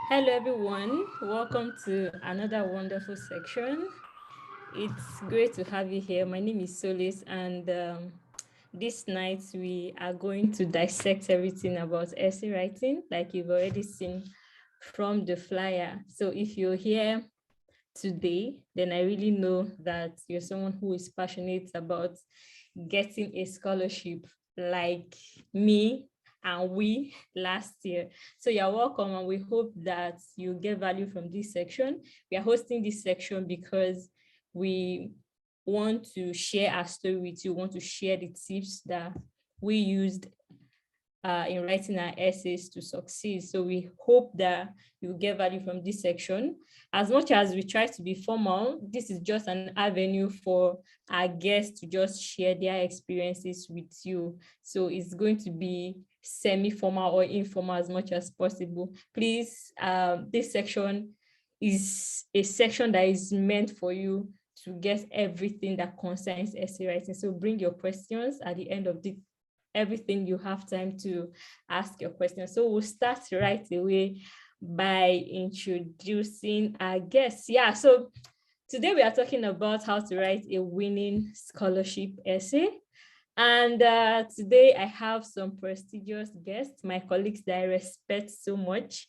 Hello everyone, welcome to another wonderful section. It's great to have you here. My name is Solis, and this night we are going to dissect everything about essay writing, like you've already seen from the flyer. So if you're here today, then I really know that you're someone who is passionate about getting a scholarship like me and we last year. So you're welcome, and we hope that you get value from this section. We are hosting this section because we want to share our story with you, want to share the tips that we used in writing our essays to succeed. So we hope that you get value from this section. As much as we try to be formal, this is just an avenue for our guests to just share their experiences with you. So it's going to be semi-formal or informal as much as possible. Please, this section is a section that is meant for you to get everything that concerns essay writing. So bring your questions at the end of the everything. You have time to ask your questions. So we'll start right away by introducing our guests. Yeah, so today we are talking about how to write a winning scholarship essay. And today I have some prestigious guests, my colleagues that I respect so much.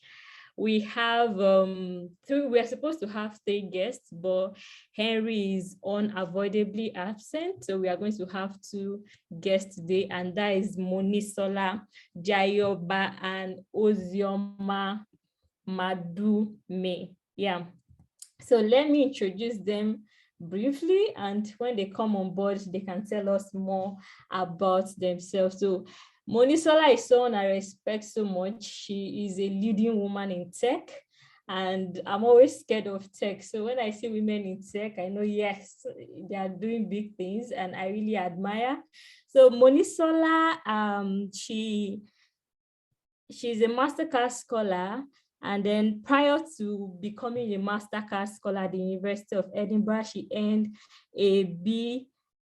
We have we're supposed to have three guests, but Henry is unavoidably absent. So we are going to have two guests today, and that is Monisola Jayoba and Ozioma Madume. Yeah. So let me introduce them briefly, and when they come on board, they can tell us more about themselves. So Monisola is someone I respect so much. She is a leading woman in tech, and I'm always scared of tech. So when I see women in tech, I know, yes, they are doing big things, and I really admire. So Monisola, she's a Mastercard scholar, and then prior to becoming a Mastercard scholar at the University of Edinburgh, she earned a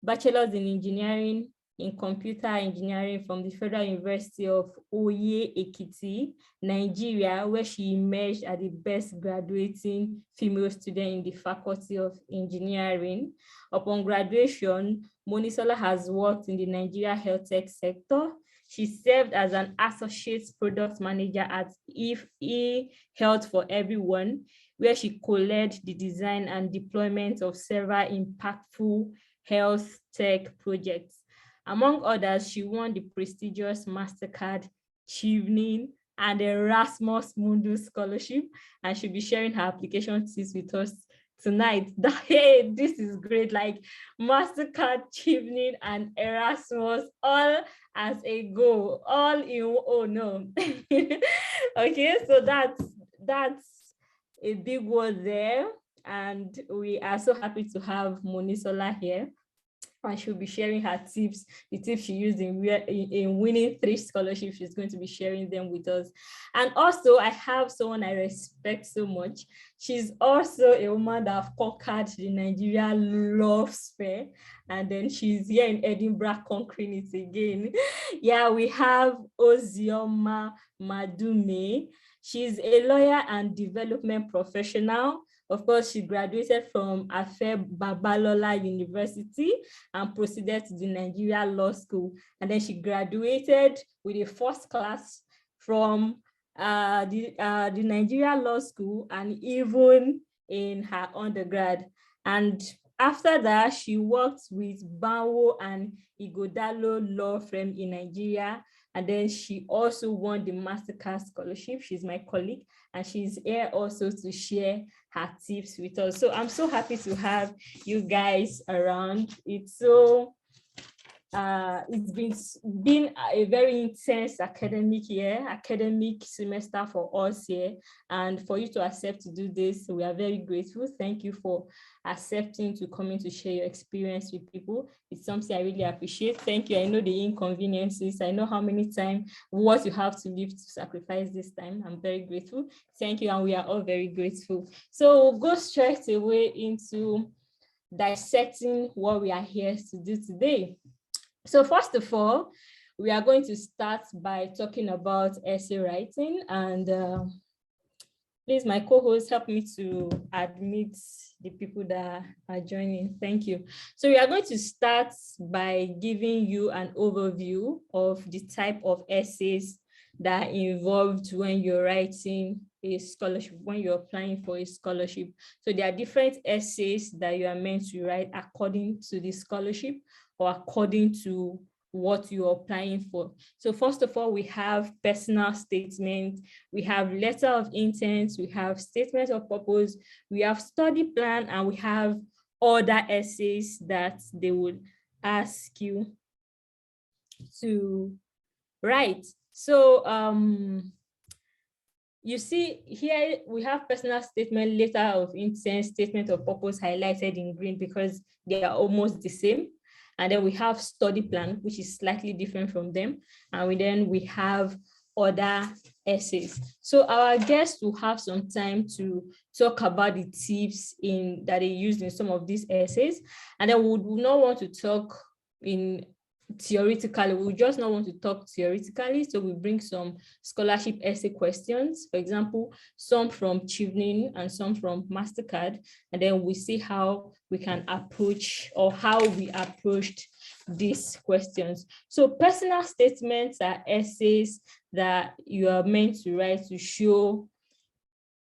Bachelor's in Engineering in Computer Engineering from the Federal University of Oye Ekiti, Nigeria, where she emerged as the best graduating female student in the Faculty of Engineering. Upon graduation, Monisola has worked in the Nigeria health tech sector. She served as an associate product manager at Health for Everyone, where she co-led the design and deployment of several impactful health tech projects. Among others, she won the prestigious Mastercard, Chevening, and Erasmus Mundus scholarship, and she'll be sharing her application tips with us tonight. Hey, this is great. Like Mastercard, Chevening, and Erasmus all as a goal, all in. Oh no. Okay, so that's a big word there, and we are so happy to have Monisola here, and she'll be sharing her tips, the tips she used in winning 3 scholarships. She's going to be sharing them with us. And also, I have someone I respect so much. She's also a woman that have conquered the Nigeria love sphere, and then she's here in Edinburgh conquering it again. Yeah, we have Ozioma Madume. She's a lawyer and development professional. Of course, she graduated from Afe Babalola University and proceeded to the Nigeria Law School. And then she graduated with a first class from the Nigeria Law School, and even in her undergrad. And after that, she worked with Banwo and Igodalo law firm in Nigeria. And then she also won the Mastercard scholarship. She's my colleague, and she's here also to share her tips with us. So I'm so happy to have you guys around. It's been a very intense academic semester for us here, and for you to accept to do this, we are very grateful. Thank you for accepting to come in to share your experience with people. It's something I really appreciate. Thank you. I know the inconveniences. I know how many times, what you have to live to sacrifice this time. I'm very grateful. Thank you, and we are all very grateful. So we'll go straight away into dissecting what we are here to do today. So first of all, we are going to start by talking about essay writing, and Please, my co-host, help me to admit the people that are joining. Thank you. So we are going to start by giving you an overview of the type of essays that are involved when you're writing a scholarship, when you're applying for a scholarship. So there are different essays that you are meant to write according to the scholarship or according to what you're applying for. So first of all, we have personal statement, we have letter of intent, we have statement of purpose, we have study plan, and we have other essays that they would ask you to write. So you see here we have personal statement, letter of intent, statement of purpose highlighted in green because they are almost the same. And then we have study plan, which is slightly different from them. And then we have other essays. So our guests will have some time to talk about the tips that they used in some of these essays. And then we would not want to talk in theoretically, we just not want to talk theoretically, so we bring some scholarship essay questions, for example, some from Chevening and some from MasterCard, and then we see how we can approach or how we approached these questions. So personal statements are essays that you are meant to write to show.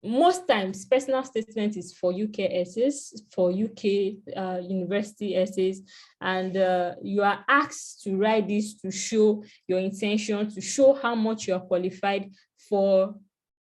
Most times, personal statement is for UK essays, for UK university essays, and you are asked to write this to show your intention, to show how much you are qualified for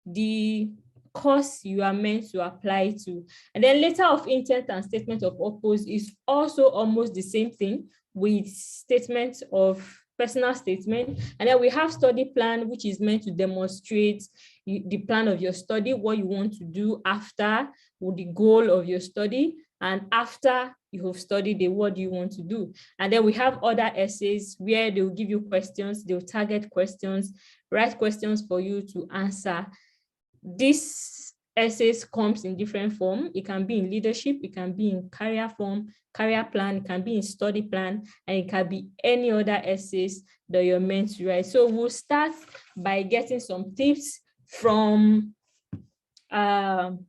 the course you are meant to apply to. And then letter of intent and statement of purpose is also almost the same thing with statement of personal statement. And then we have study plan, which is meant to demonstrate the plan of your study, what you want to do after, with the goal of your study, and after you have studied what do you want to do. And then we have other essays where they'll give you questions, they'll target questions, write questions for you to answer. This essays comes in different form. It can be in leadership, it can be in career form, career plan, it can be in study plan, and it can be any other essays that you're meant to write. So we'll start by getting some tips from we'll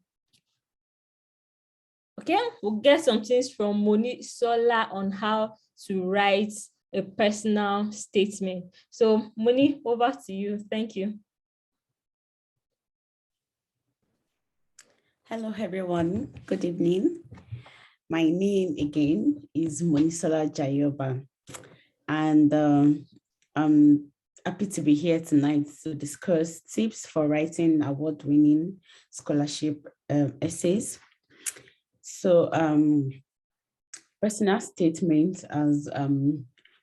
get some things from Monisola on how to write a personal statement. So Moni, over to you. Thank you. Hello, everyone. Good evening. My name again is Monisola Jayoba, and I'm happy to be here tonight to discuss tips for writing award-winning scholarship essays. So, personal statement, as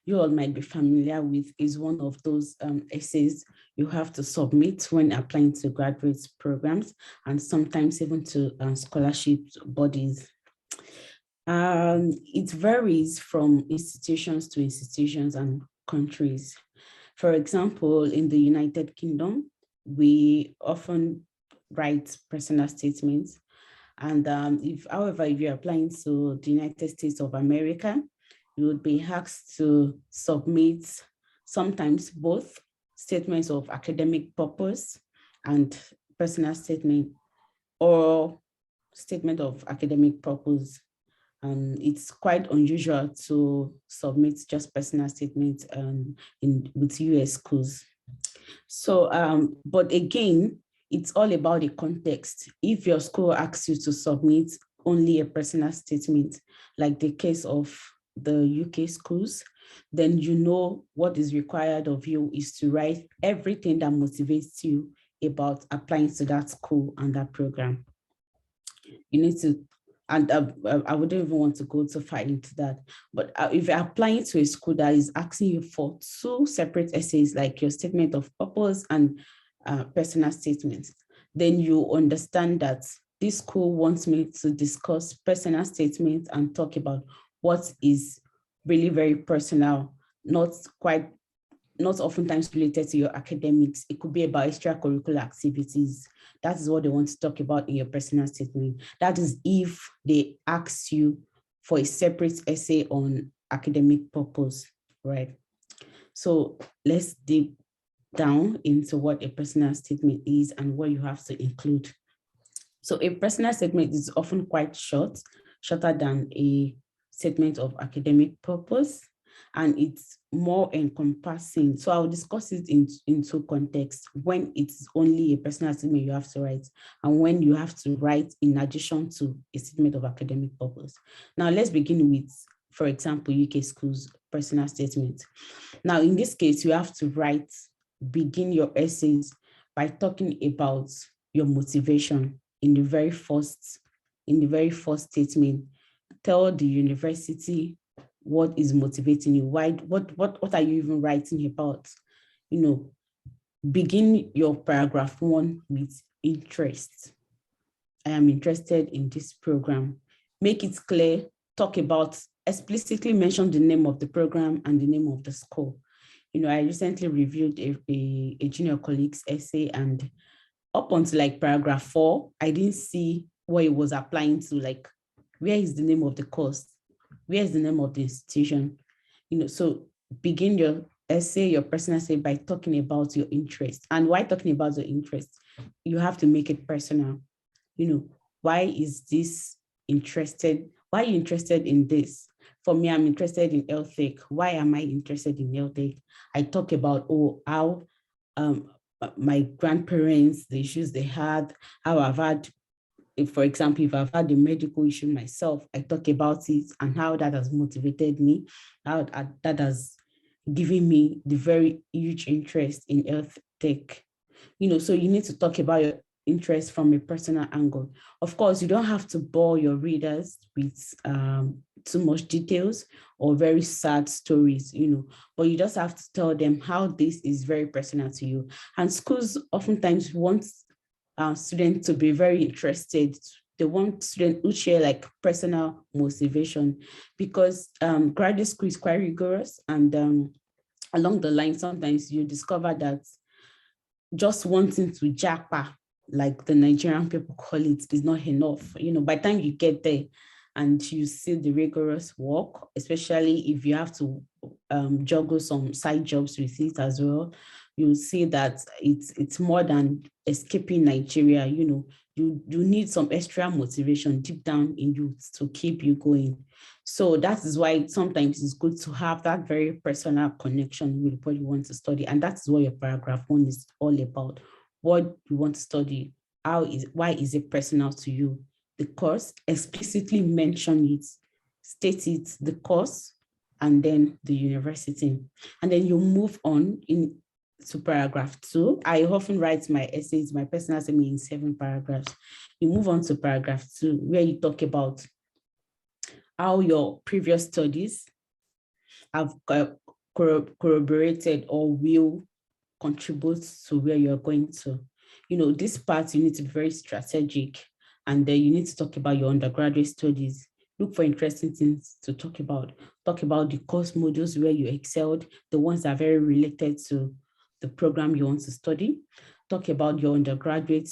you all might be familiar with, is one of those essays you have to submit when applying to graduate programs and sometimes even to scholarship bodies. It varies from institutions to institutions and countries. For example, in the United Kingdom, we often write personal statements. And however, if you're applying to the United States of America, you would be asked to submit sometimes both statements of academic purpose and personal statement, or statement of academic purpose. It's quite unusual to submit just personal statements with US schools. So, but again, it's all about the context. If your school asks you to submit only a personal statement, like the case of the UK schools, then you know what is required of you is to write everything that motivates you about applying to that school and that program. You need to, and I wouldn't even want to go too far into that, but if you're applying to a school that is asking you for two separate essays, like your statement of purpose and personal statements, then you understand that this school wants me to discuss personal statements and talk about what is really very personal, not oftentimes related to your academics. It could be about extracurricular activities. That is what they want to talk about in your personal statement. That is if they ask you for a separate essay on academic purpose, right? So let's dig down into what a personal statement is and what you have to include So a personal statement is often quite short, shorter than a statement of academic purpose, and it's more encompassing. So I'll discuss it in two contexts: when it's only a personal statement you have to write, and when you have to write in addition to a statement of academic purpose. Now let's begin with, for example, UK schools personal statement. Now in this case, you have to begin your essays by talking about your motivation in the very first statement. Tell the university what is motivating you. Why, what are you even writing about? You know, begin your paragraph 1 with interest. I am interested in this program. Make it clear, talk about, explicitly mention the name of the program and the name of the school. You know, I recently reviewed a junior colleague's essay, and up until like paragraph 4, I didn't see what it was applying to. Like, where is the name of the course? Where is the name of the institution? You know, so begin your essay, your personal essay, by talking about your interest. And why talking about your interest? You have to make it personal. You know, why is this interested? Why are you interested in this? For me, I'm interested in health tech. Why am I interested in health tech? I talk about, how my grandparents, the issues they had, how I've had, for example, if I've had a medical issue myself, I talk about it and how that has motivated me, how that has given me the very huge interest in health tech. You know, so you need to talk about your interest from a personal angle. Of course, you don't have to bore your readers with too much details or very sad stories, you know, but you just have to tell them how this is very personal to you. And schools oftentimes want students to be very interested. They want students who share like personal motivation, because graduate school is quite rigorous, and along the line, sometimes you discover that just wanting to japa, like the Nigerian people call it, is not enough. You know, by the time you get there and you see the rigorous work, especially if you have to juggle some side jobs with it as well, you see that it's more than escaping Nigeria. You know, you need some extra motivation deep down in you to keep you going. So that is why sometimes it's good to have that very personal connection with what you want to study. And that's what your paragraph 1 is all about. What you want to study, why is it personal to you? The course, explicitly mention it, state it, the course, and then the university. And then you move on to paragraph 2. I often write my essays, my personal essay in 7 paragraphs. You move on to paragraph 2, where you talk about how your previous studies have corroborated or will contribute to where you're going to. You know, this part, you need to be very strategic, and then you need to talk about your undergraduate studies. Look for interesting things to talk about. Talk about the course modules where you excelled, the ones that are very related to the program you want to study. Talk about your undergraduate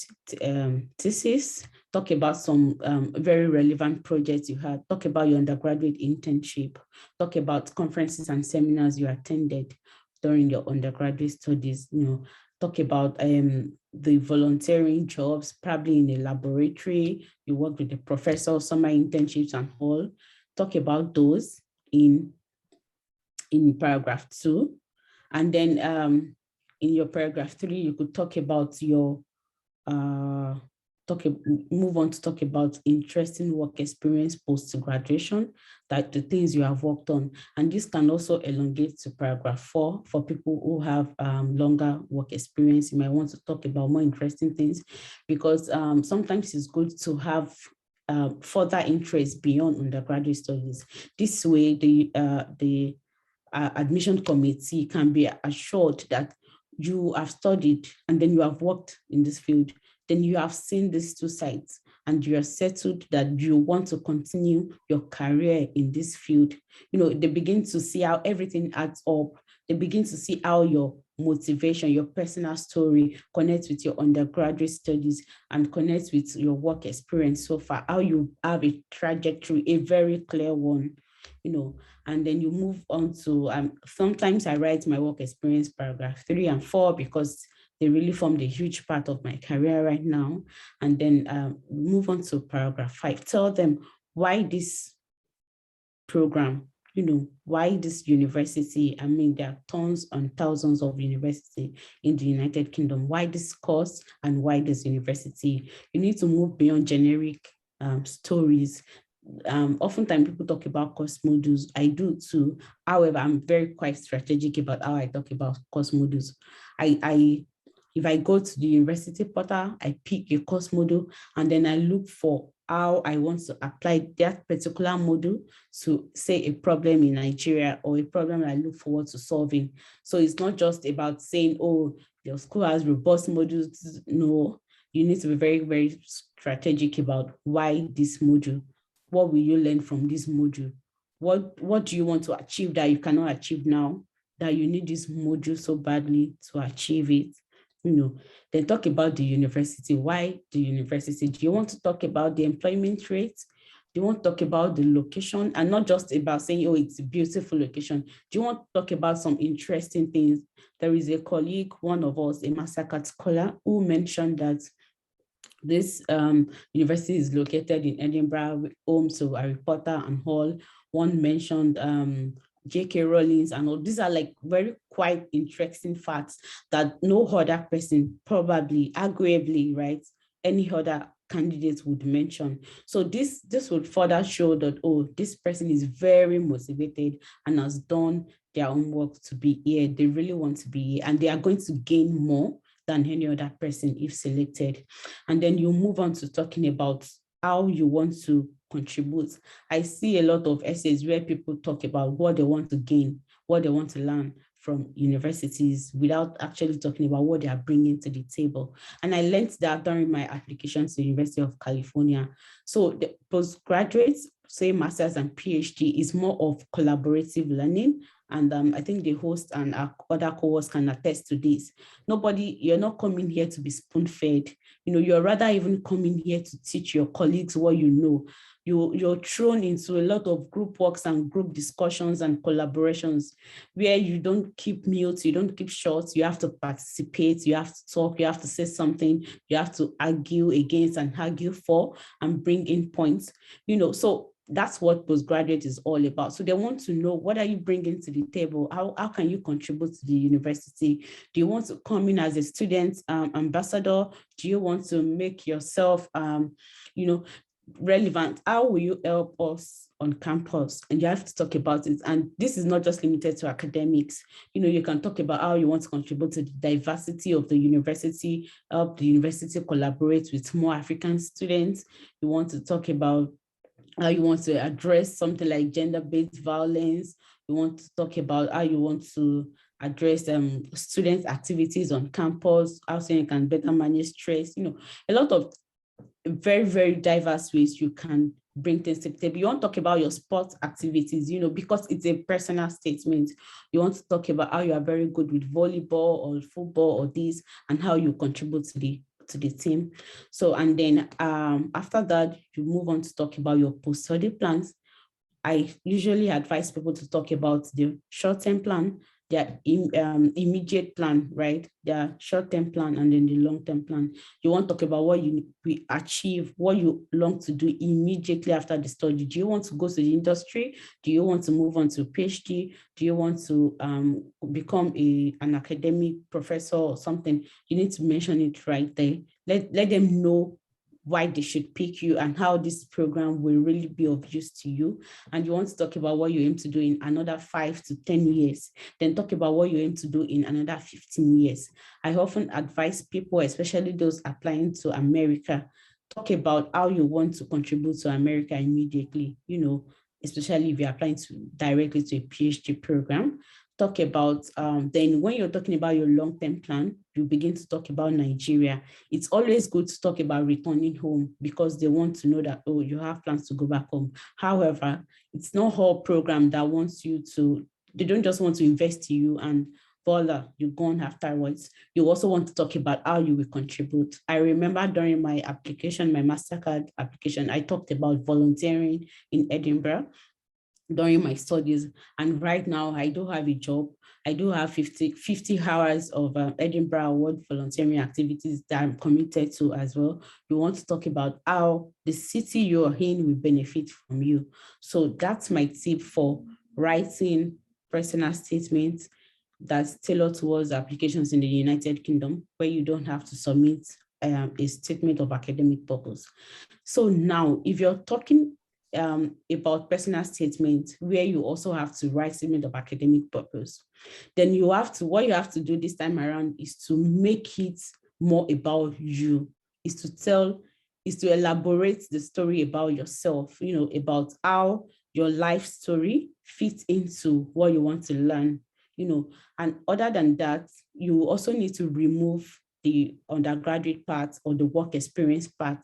thesis. Talk about some very relevant projects you had. Talk about your undergraduate internship. Talk about conferences and seminars you attended during your undergraduate studies. You know, talk about the volunteering jobs, probably in a laboratory, you work with the professor, summer internships and all. Talk about those in paragraph 2. And then in your paragraph 3, you could talk about your move on to talk about interesting work experience post-graduation, that the things you have worked on. And this can also elongate to paragraph 4 for people who have longer work experience. You might want to talk about more interesting things, because sometimes it's good to have further interest beyond undergraduate studies. This way, the admission committee can be assured that you have studied and then you have worked in this field, then you have seen these two sides and you are settled that you want to continue your career in this field. You know, they begin to see how everything adds up. They begin to see how your motivation, your personal story connects with your undergraduate studies and connects with your work experience so far, how you have a trajectory, a very clear one, you know. And then you move on to, sometimes I write my work experience paragraph 3 and 4 because They really formed a huge part of my career right now. And then move on to paragraph 5. Tell them why this program, why this university. I mean, there are tons and thousands of universities in the United Kingdom. Why this course and why this university? You need to move beyond generic stories. Oftentimes people talk about course modules. I do too. However, I'm very quite strategic about how I talk about course modules. If I go to the university portal, I pick a course module, and then I look for how I want to apply that particular module to, say, a problem in Nigeria or a problem I look forward to solving. So it's not just about saying, oh, your school has robust modules. No, you need to be very, very strategic about why this module. What will you learn from this module? What do you want to achieve that you cannot achieve now, that you need this module so badly to achieve it? Then talk about the university. Why the university? Do you want to talk about the employment rate? Do you want to talk about the location, and not just about saying, oh, it's a beautiful location? Do you want to talk about some interesting things? There is a colleague, one of us, a Mastercard scholar, who mentioned that this university is located in Edinburgh, home to Harry Potter and Hall. One mentioned J.K. Rowling, and all. These are like very quite interesting facts that no other person, probably, arguably, right, any other candidate would mention. So this would further show that, oh, this person is very motivated and has done their own work to be here. They really want to be here, and they are going to gain more than any other person if selected. And then you move on to talking about how you want to contribute. I see a lot of essays where people talk about what they want to gain, what they want to learn from universities, without actually talking about what they are bringing to the table. And I learned that during my application to the University of California. So the postgraduates, say masters and PhD, is more of collaborative learning. And I think the host and our other co-hosts can attest to this. You're not coming here to be spoon-fed. You're rather even coming here to teach your colleagues what you know. You're thrown into a lot of group works and group discussions and collaborations where you don't keep mute, you don't keep short, you have to participate, you have to talk, you have to say something, you have to argue against and argue for and bring in points. So that's what postgraduate is all about. So they want to know, what are you bringing to the table? How can you contribute to the university? Do you want to come in as a student ambassador? Do you want to make yourself, relevant? How will you help us on campus? And you have to talk about it. And this is not just limited to academics. You can talk about how you want to contribute to the diversity of the university, help the university collaborate with more African students. You want to talk about how you want to address something like gender-based violence. You want to talk about how you want to address student activities on campus, how you can better manage stress. A lot of very, very diverse ways you can bring things to the table. You want to talk about your sports activities, because it's a personal statement. You want to talk about how you are very good with volleyball or football or this, and how you contribute to the team. So, and then after that, you move on to talk about your post-study plans. I usually advise people to talk about the short-term plan, their immediate plan, right? Their short-term plan, and then the long-term plan. You want to talk about what you will achieve, what you long to do immediately after the study. Do you want to go to the industry? Do you want to move on to PhD? Do you want to become an academic professor or something? You need to mention it right there. Let them know why they should pick you and how this program will really be of use to you. And you want to talk about what you aim to do in another 5 to 10 years, then talk about what you aim to do in another 15 years. I often advise people, especially those applying to America, talk about how you want to contribute to America immediately, especially if you're applying directly to a PhD program. Talk about, then when you're talking about your long-term plan, you begin to talk about Nigeria. It's always good to talk about returning home, because they want to know that, oh, you have plans to go back home. However, it's not all program that wants you to, they don't just want to invest in you and voila, you're gone afterwards. You also want to talk about how you will contribute. I remember during my application, my Mastercard application, I talked about volunteering in Edinburgh during my studies. And right now I do have a job. I do have 50 hours of Edinburgh Award volunteering activities that I'm committed to as well. You want to talk about how the city you're in will benefit from you. So that's my tip for writing personal statements that's tailored towards applications in the United Kingdom, where you don't have to submit a statement of academic purpose. So now, if you're talking about personal statements where you also have to write statement of academic purpose, then what you have to do this time around is to make it more about you, is to elaborate the story about yourself, about how your life story fits into what you want to learn, and other than that, you also need to remove the undergraduate part or the work experience part.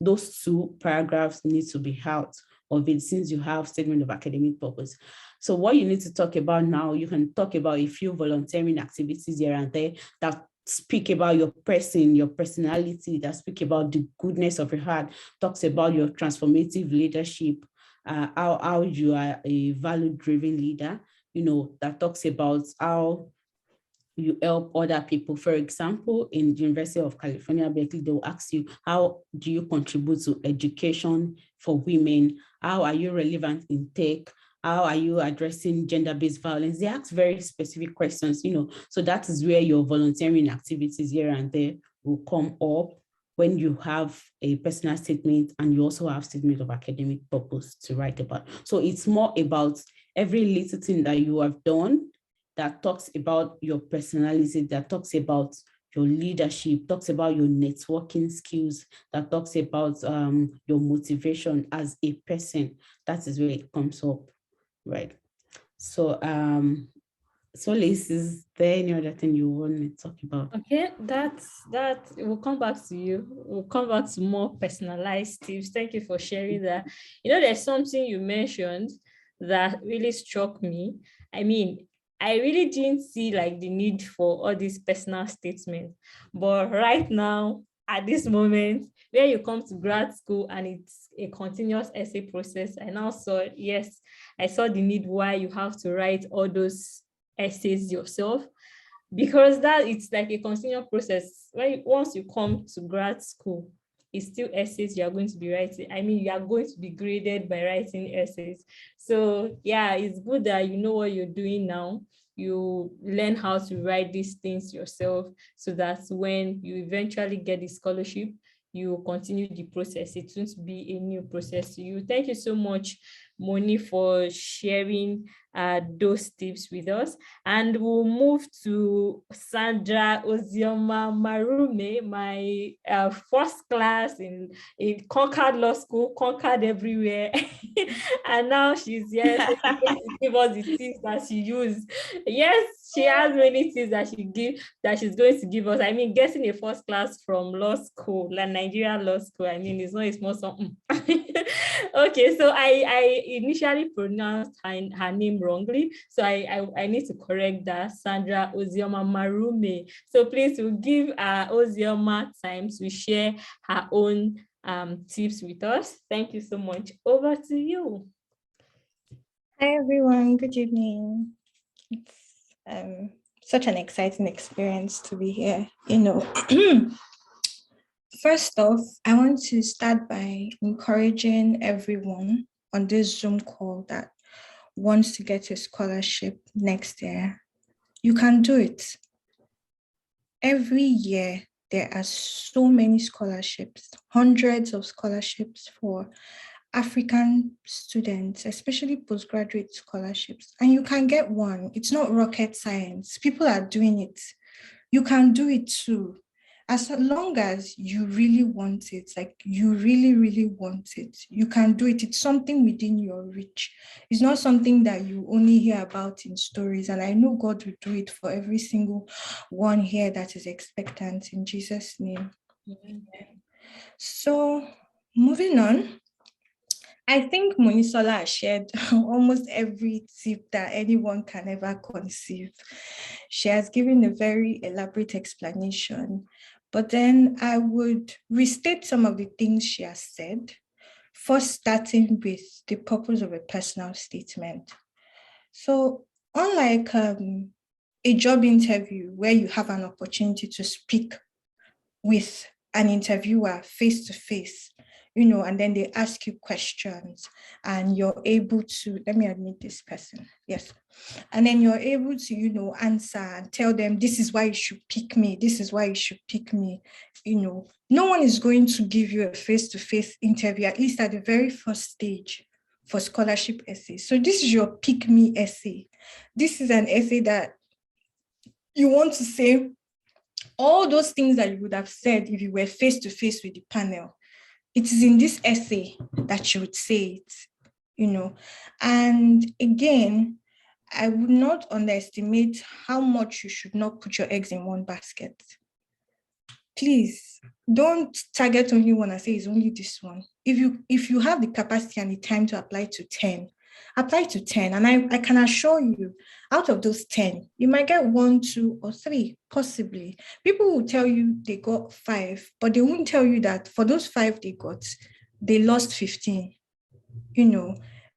Those two paragraphs need to be out of it since you have statement of academic purpose. So what you need to talk about now, you can talk about a few volunteering activities here and there that speak about your person, your personality, that speak about the goodness of your heart, talks about your transformative leadership, how you are a value-driven leader, that talks about how you help other people. For example, in the University of California, Berkeley, they will ask you, how do you contribute to education for women? How are you relevant in tech? How are you addressing gender-based violence? They ask very specific questions, so that is where your volunteering activities here and there will come up when you have a personal statement and you also have statement of academic purpose to write about. So it's more about every little thing that you have done that talks about your personality, that talks about your leadership, talks about your networking skills, that talks about your motivation as a person. That is where it comes up, right? So, Liz, is there any other thing you want to talk about? Okay, that we'll come back to you. We'll come back to more personalized tips. Thank you for sharing that. There's something you mentioned that really struck me. I mean, I really didn't see like the need for all these personal statements, but right now, at this moment, where you come to grad school and it's a continuous essay process, I now saw, yes, I saw the need why you have to write all those essays yourself, because that it's like a continual process. Once you come to grad school, it's still essays you are going to be writing. I mean, you are going to be graded by writing essays. So yeah, it's good that you know what you're doing now. You learn how to write these things yourself so that when you eventually get the scholarship, you continue the process. It won't be a new process to you. Thank you so much, Moni, for sharing those tips with us. And we'll move to Sandra Ozioma Marume, my first class in Concord Law School, Concord everywhere. And now she's here so she's going to give us the tips that she used. Yes, she has many tips that she's going to give us. I mean, getting a first class from law school, like Nigeria law school, I mean, it's not a small something. Okay, so I initially pronounced her name wrongly, so I need to correct that. Sandra Ozioma Marume. So please, we'll give Ozioma time to share her own tips with us. Thank you so much. Over to you. Hi everyone, good evening. It's such an exciting experience to be here. First off, I want to start by encouraging everyone on this Zoom call that wants to get a scholarship next year. You can do it. Every year, there are so many scholarships, hundreds of scholarships for African students, especially postgraduate scholarships, and you can get one. It's not rocket science. People are doing it. You can do it too. As long as you really want it, like you really, really want it, you can do it. It's something within your reach. It's not something that you only hear about in stories. And I know God will do it for every single one here that is expectant in Jesus' name. So moving on, I think Monisola has shared almost every tip that anyone can ever conceive. She has given a very elaborate explanation, but then I would restate some of the things she has said, first starting with the purpose of a personal statement. So unlike a job interview where you have an opportunity to speak with an interviewer face to face, and then they ask you questions and you're able to, let me admit this person, yes. And then you're able to, answer and tell them, this is why you should pick me. This is why you should pick me. No one is going to give you a face-to-face interview, at least at the very first stage for scholarship essays. So this is your pick me essay. This is an essay that you want to say all those things that you would have said if you were face-to-face with the panel. It is in this essay that you would say it, And again, I would not underestimate how much you should not put your eggs in one basket. Please don't target only one and say it's only this one. If you have the capacity and the time to apply to 10, apply to 10. And I can assure you, out of those 10, you might get 1, 2, or 3, possibly. People will tell you they got 5, but they won't tell you that for those 5 they lost 15.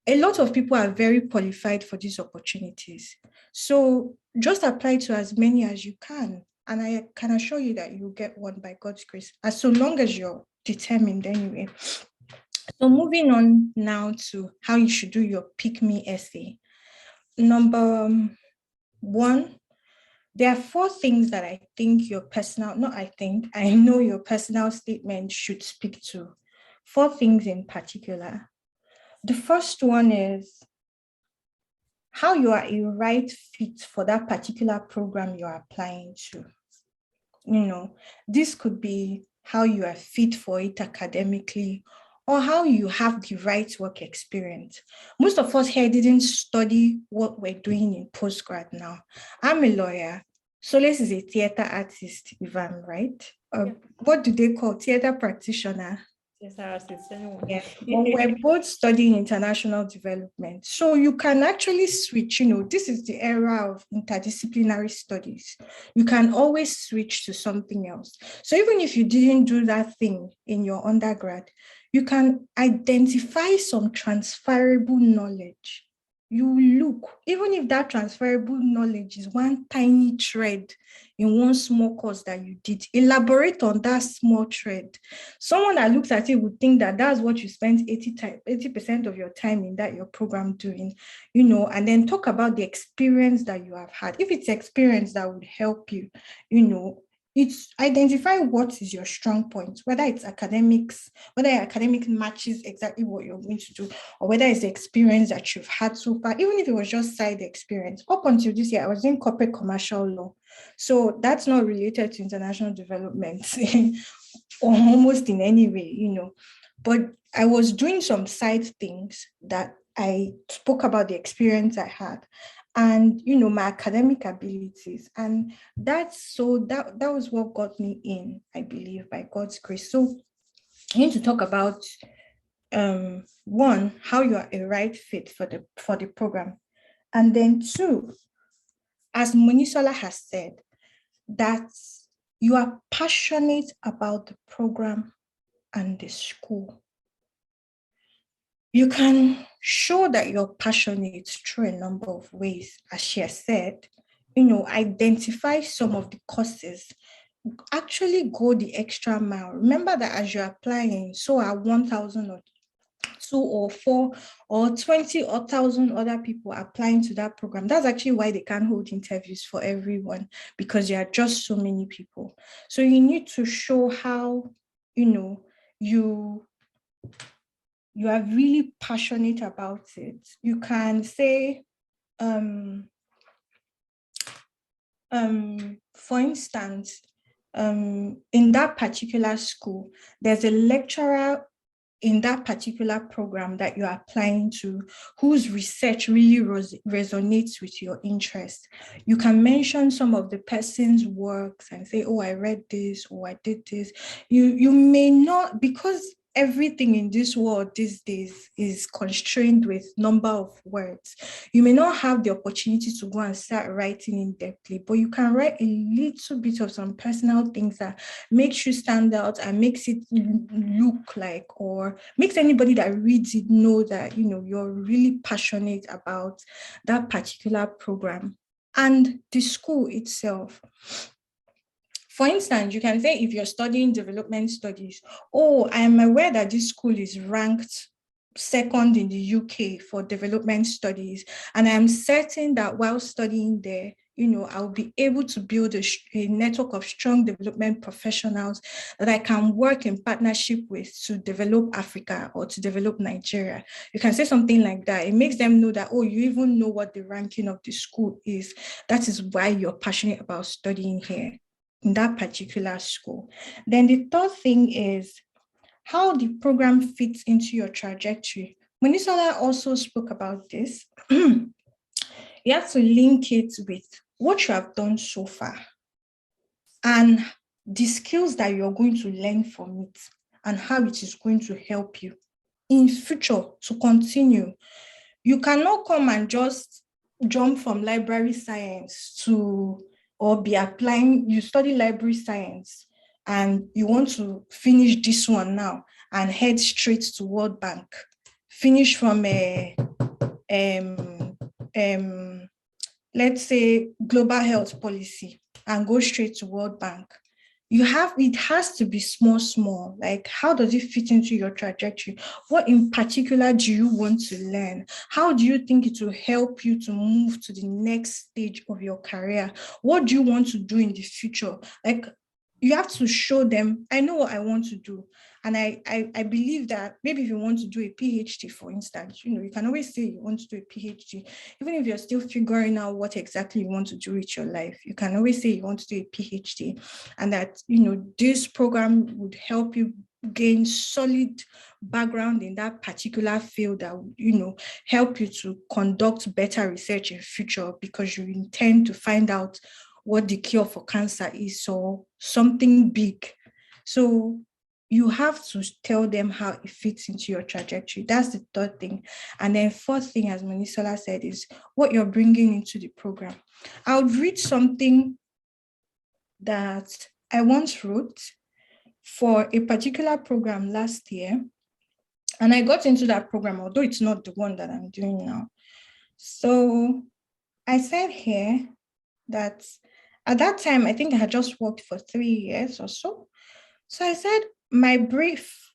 A lot of people are very qualified for these opportunities. So just apply to as many as you can. And I can assure you that you'll get one by God's grace, as so long as you're determined anyway. So moving on now to how you should do your pick me essay. Number 1, there are 4 things that I know your personal statement should speak to. 4 things in particular. The first one is how you are a right fit for that particular program you are applying to. This could be how you are fit for it academically, or how you have the right work experience. Most of us here didn't study what we're doing in postgrad now. I'm a lawyer. Solis is a theater artist, if I'm right. What do they call theater practitioner? Yeah. Well, we're both studying international development. So you can actually switch, this is the era of interdisciplinary studies. You can always switch to something else. So even if you didn't do that thing in your undergrad, you can identify some transferable knowledge. You look, even if that transferable knowledge is one tiny thread in one small course that you did, elaborate on that small thread. Someone that looks at it would think that that's what you spent 80% of your time in that your program doing, and then talk about the experience that you have had. If it's experience that would help you, it's identify what is your strong point, whether it's academics, whether your academic matches exactly what you're going to do, or whether it's the experience that you've had so far, even if it was just side experience. Up until this year, I was doing corporate commercial law. So that's not related to international development or almost in any way, But I was doing some side things that I spoke about the experience I had. And my academic abilities, and that was what got me in, I believe, by God's grace. So I need to talk about 1, how you are a right fit for the program, and then 2, as Monisola has said, that you are passionate about the program and the school. You can show that you're passionate through a number of ways, as she has said. Identify some of the courses. Actually go the extra mile. Remember that as you're applying, so are 1,000 or 2 or 4 or 20 or 1,000 other people applying to that program. That's actually why they can't hold interviews for everyone, because there are just so many people. So you need to show how, you are really passionate about it. You can say, for instance, in that particular school, there's a lecturer in that particular program that you're applying to whose research really resonates with your interest. You can mention some of the person's works and say, oh, I read this, or I did this. You may not, because everything in this world these days is constrained with number of words. You may not have the opportunity to go and start writing in depthly, but you can write a little bit of some personal things that makes you stand out and makes it look like, or makes anybody that reads it know that, you're really passionate about that particular program and the school itself. For instance, you can say if you're studying development studies, oh, I am aware that this school is ranked second in the UK for development studies. And I'm certain that while studying there, I'll be able to build a network of strong development professionals that I can work in partnership with to develop Africa or to develop Nigeria. You can say something like that. It makes them know that, oh, you even know what the ranking of the school is. That is why you're passionate about studying here in that particular school. Then the third thing is how the program fits into your trajectory. Monisola also spoke about this. You have to link it with what you have done so far and the skills that you're going to learn from it and how it is going to help you in future to continue. You cannot come and just jump from library science to, or be applying, you study library science and you want to finish this one now and head straight to World Bank, finish from let's say global health policy and go straight to World Bank. It has to be small, like how does it fit into your trajectory? What in particular do you want to learn? How do you think it will help you to move to the next stage of your career? What do you want to do in the future? Like, you have to show them, I know what I want to do. And I believe that maybe if you want to do a PhD, for instance, you can always say you want to do a PhD, even if you're still figuring out what exactly you want to do with your life. You can always say you want to do a PhD, and that, this program would help you gain solid background in that particular field that would, help you to conduct better research in future, because you intend to find out what the cure for cancer is, or something big. So you have to tell them how it fits into your trajectory. That's the third thing. And then fourth thing, as Monisola said, is what you're bringing into the program. I would read something that I once wrote for a particular program last year. And I got into that program, although it's not the one that I'm doing now. So I said here that at that time, I think I had just worked for 3 years or so. So I said, my brief,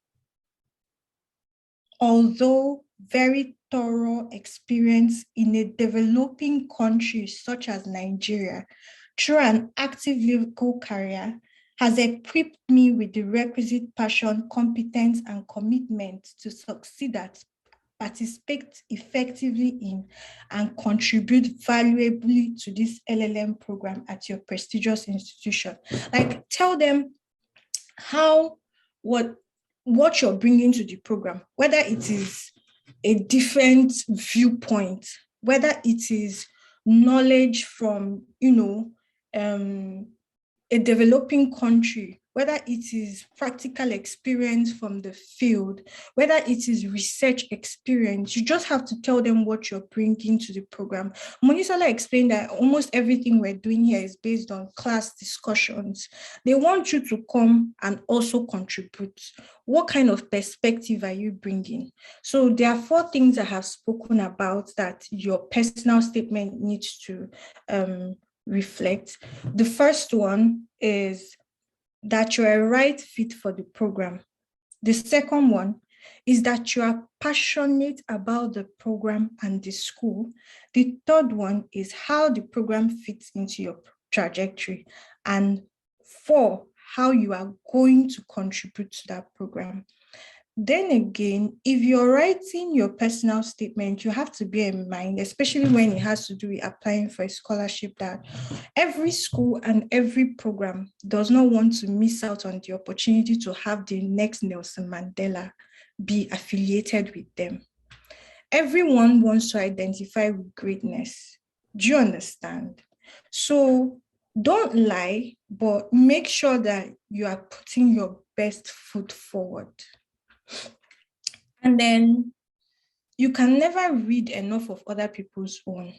although very thorough experience in a developing country such as Nigeria through an active legal career, has equipped me with the requisite passion, competence, and commitment to succeed at, participate effectively in, and contribute valuably to this LLM program at your prestigious institution. Like, tell them what you're bringing to the program, whether it is a different viewpoint, whether it is knowledge from, a developing country, whether it is practical experience from the field, whether it is research experience. You just have to tell them what you're bringing to the program. Monisola explained that almost everything we're doing here is based on class discussions. They want you to come and also contribute. What kind of perspective are you bringing? So there are 4 things I have spoken about that your personal statement needs to reflect. The first one is that you're a right fit for the program. The second one is that you are passionate about the program and the school. The third one is how the program fits into your trajectory. And 4, how you are going to contribute to that program. Then again, if you're writing your personal statement, you have to bear in mind, especially when it has to do with applying for a scholarship, that every school and every program does not want to miss out on the opportunity to have the next Nelson Mandela be affiliated with them. Everyone wants to identify with greatness. Do you understand? So don't lie, but make sure that you are putting your best foot forward. And then you can never read enough of other people's own.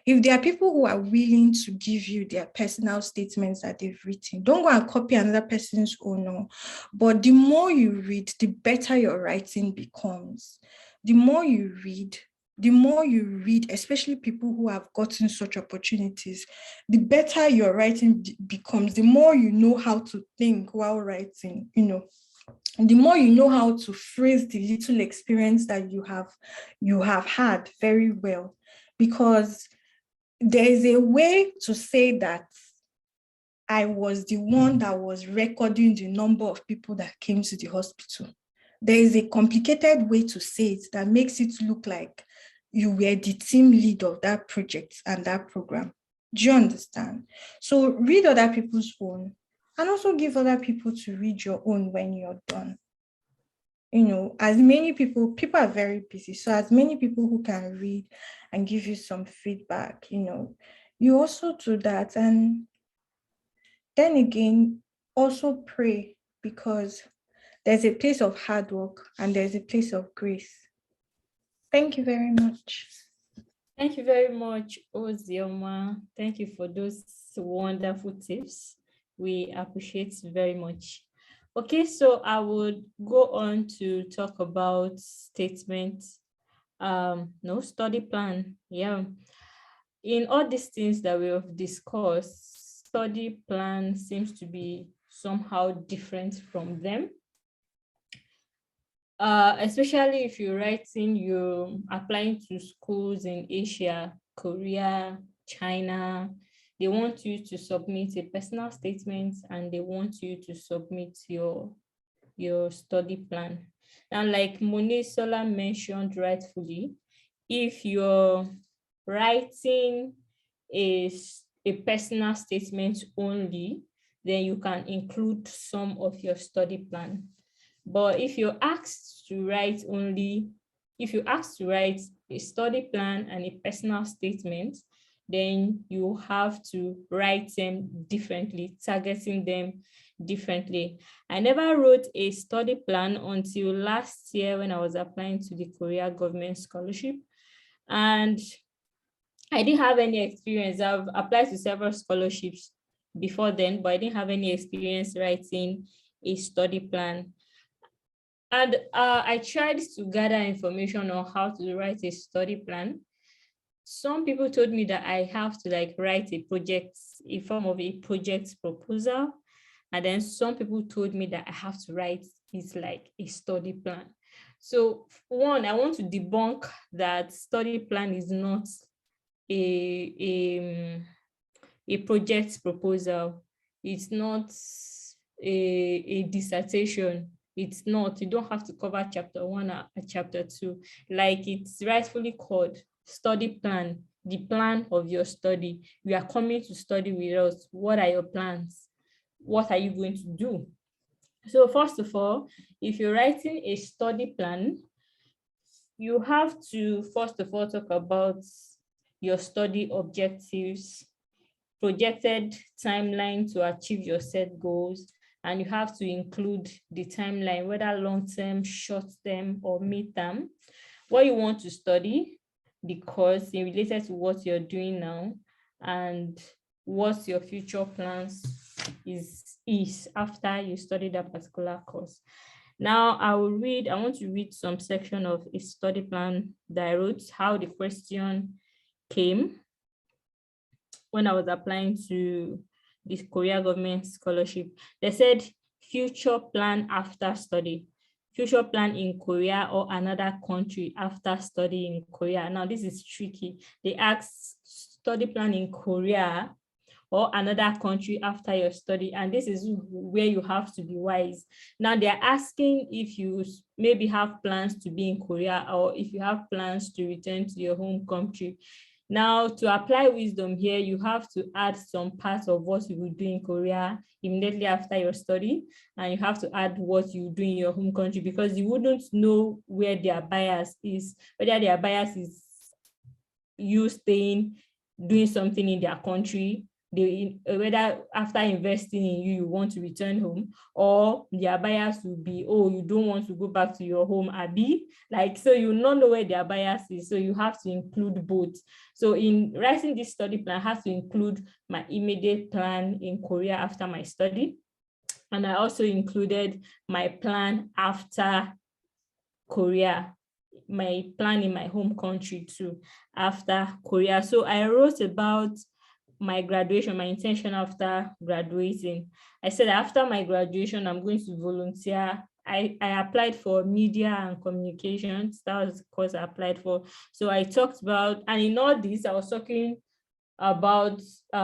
If there are people who are willing to give you their personal statements that they've written, don't go and copy another person's own. No. But the more you read, the better your writing becomes. The more you read, the more you read, especially people who have gotten such opportunities, the better your writing becomes, the more you know how to think while writing, and the more you know how to phrase the little experience that you have had very well. Because there is a way to say that I was the one that was recording the number of people that came to the hospital. There is a complicated way to say it that makes it look like you were the team lead of that project and that program. Do you understand? So read other people's own, and also give other people to read your own when you're done. As many people are very busy. So as many people who can read and give you some feedback, you also do that. And then again, also pray, because there's a place of hard work and there's a place of grace. Thank you very much. Thank you very much, Ozioma. Thank you for those wonderful tips. We appreciate very much. Okay, so I would go on to talk about statement, study plan. Yeah. In all these things that we have discussed, study plan seems to be somehow different from them. Especially if you're applying to schools in Asia, Korea, China, they want you to submit a personal statement and they want you to submit your study plan. And like Moniesola mentioned rightfully, if you're writing a personal statement only, then you can include some of your study plan. But if you're asked to write a study plan and a personal statement, then you have to write them differently, targeting them differently. I never wrote a study plan until last year when I was applying to the Korea government scholarship. And I didn't have any experience. I've applied to several scholarships before then, but I didn't have any experience writing a study plan. And I tried to gather information on how to write a study plan. Some people told me that I have to write a form of a project proposal. And then some people told me that I have to write it like a study plan. So one, I want to debunk that study plan is not a project proposal. It's not a dissertation. It's not, you don't have to cover chapter 1 or chapter 2. Like it's rightfully called study plan, the plan of your study. You are coming to study with us. What are your plans? What are you going to do? So first of all, if you're writing a study plan, you have to first of all talk about your study objectives, projected timeline to achieve your set goals, and you have to include the timeline, whether long-term, short-term, or mid-term, what you want to study, the course related to what you're doing now, and what your future plans is after you study that particular course. Now I want to read some section of a study plan that I wrote, how the question came when I was applying to this Korea government scholarship. They said future plan after study, future plan in Korea or another country after studying in Korea. Now this is tricky. They asked study plan in Korea or another country after your study, and this is where you have to be wise. Now they're asking if you maybe have plans to be in Korea or if you have plans to return to your home country. Now, to apply wisdom here, you have to add some parts of what you will do in Korea immediately after your study, and you have to add what you do in your home country, because you wouldn't know where their bias is, whether their bias is you staying, doing something in their country, whether after investing in you, you want to return home, or their bias will be, oh, you don't want to go back to your home, Abby. So you not know where their bias is. So you have to include both. So in writing this study plan, I have to include my immediate plan in Korea after my study. And I also included my plan after Korea. my plan in my home country too after Korea. So I wrote about my graduation, my intention after graduating. I said after my graduation, I'm going to volunteer. I applied for media and communications. That was the course I applied for. So I talked about, and in all this, I was talking about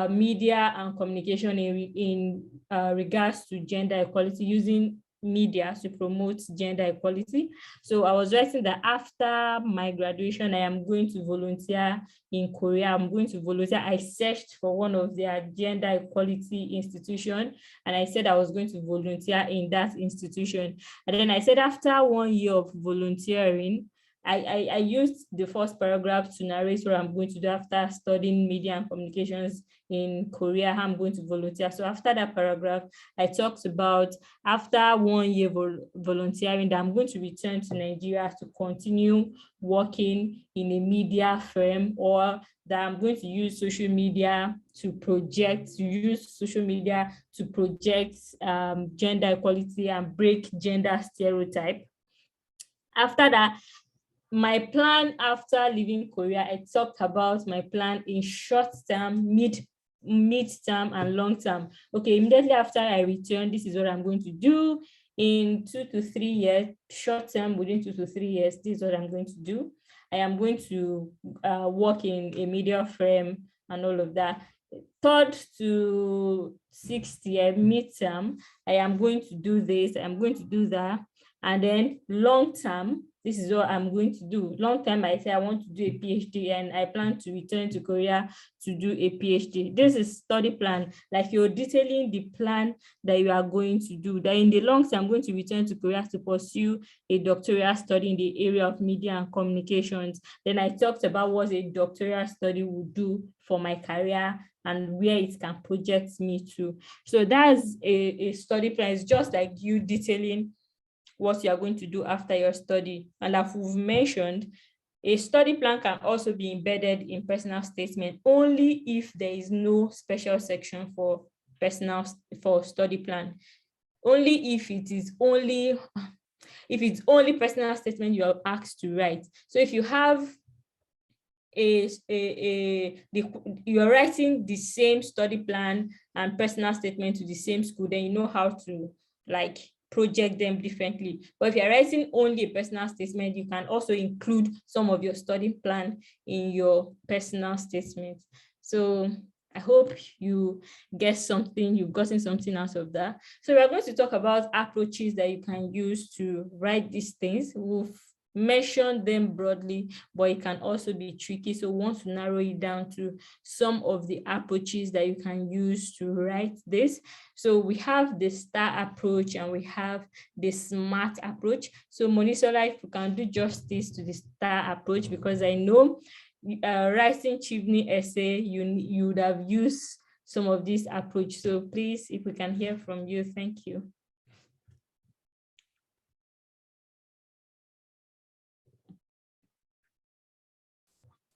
media and communication in regards to gender equality, using media to promote gender equality. So I was writing that after my graduation, I am going to volunteer in Korea. I'm going to volunteer. I searched for one of their gender equality institution, and I said I was going to volunteer in that institution. And then I said after 1 year of volunteering, I used the first paragraph to narrate what I'm going to do after studying media and communications in Korea, how I'm going to volunteer. So after that paragraph, I talked about after 1 year volunteering that I'm going to return to Nigeria to continue working in a media firm, or that I'm going to use social media to project gender equality and break gender stereotype. After that, my plan after leaving Korea, I talked about my plan in short term, mid-term, and long term. Okay, immediately after I return, this is what I'm going to do. In 2 to 3 years, short term, within 2 to 3 years, this is what I'm going to do. I am going to work in a media firm and all of that. 3rd to 6th year, midterm, I am going to do this, I'm going to do that. And then long term, this is what I'm going to do. Long term, I say I want to do a PhD, and I plan to return to Korea to do a PhD. This is study plan, like you're detailing the plan that you are going to do. That in the long term, I'm going to return to Korea to pursue a doctoral study in the area of media and communications. Then I talked about what a doctoral study would do for my career and where it can project me to. So that's a study plan. It's just like you detailing what you are going to do after your study. And as we've mentioned, a study plan can also be embedded in personal statement only if there is no special section for study plan. Only if it's only personal statement you are asked to write. So if you have you're writing the same study plan and personal statement to the same school, then you know how to like project them differently. But if you're writing only a personal statement, you can also include some of your study plan in your personal statement. So I hope you've gotten something out of that. So we're going to talk about approaches that you can use to write these things. We've mentioned them broadly, but it can also be tricky. So we want to narrow it down to some of the approaches that you can use to write this. So we have the STAR approach and we have the SMART approach. So Monisola, if you can do justice to the STAR approach, because I know writing Chivney essay, you would have used some of this approach. So please, if we can hear from you, thank you.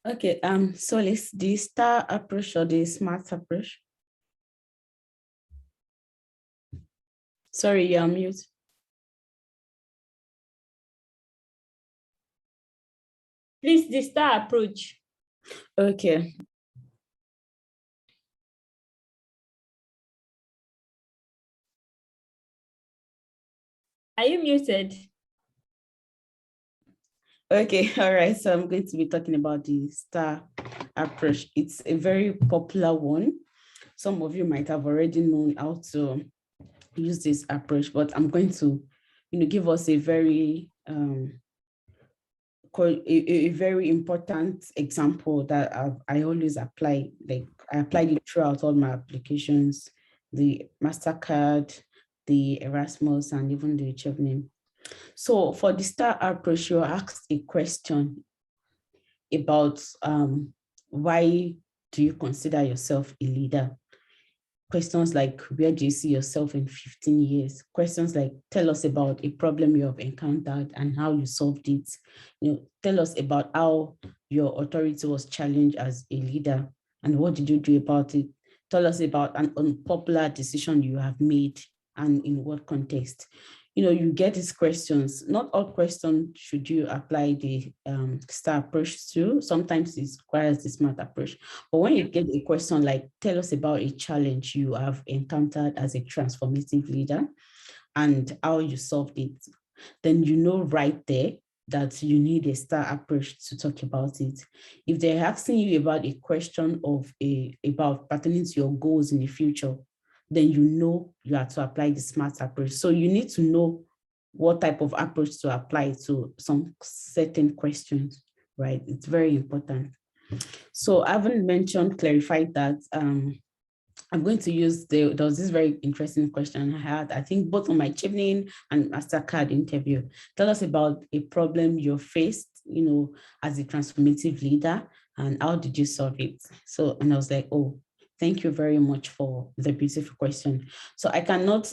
Okay, Solis, the STAR approach or the SMART approach? Sorry, you're on mute. Please, the STAR approach. Okay. Are you muted? Okay, all right. So I'm going to be talking about the STAR approach. It's a very popular one. Some of you might have already known how to use this approach, but I'm going to, give us a very very important example that I always apply. Like I applied it throughout all my applications, the MasterCard, the Erasmus, and even the Chevening. So for the STAR approach, you're asked a question about why do you consider yourself a leader? Questions like, where do you see yourself in 15 years? Questions like, tell us about a problem you have encountered and how you solved it. Tell us about how your authority was challenged as a leader and what did you do about it? Tell us about an unpopular decision you have made and in what context. you get these questions. Not all questions should you apply the STAR approach to. Sometimes it requires the SMART approach. But when you get a question like, tell us about a challenge you have encountered as a transformative leader and how you solved it, then right there that you need a STAR approach to talk about it. If they're asking you about a question about pertaining to your goals in the future, then you have to apply the SMART approach. So you need to know what type of approach to apply to some certain questions, right? It's very important. So I haven't clarified that. I'm going to use, there was this very interesting question I had, I think both on my Chevening and Mastercard interview. Tell us about a problem you faced, as a transformative leader, and how did you solve it? So, and I was like, oh, thank you very much for the beautiful question. So I cannot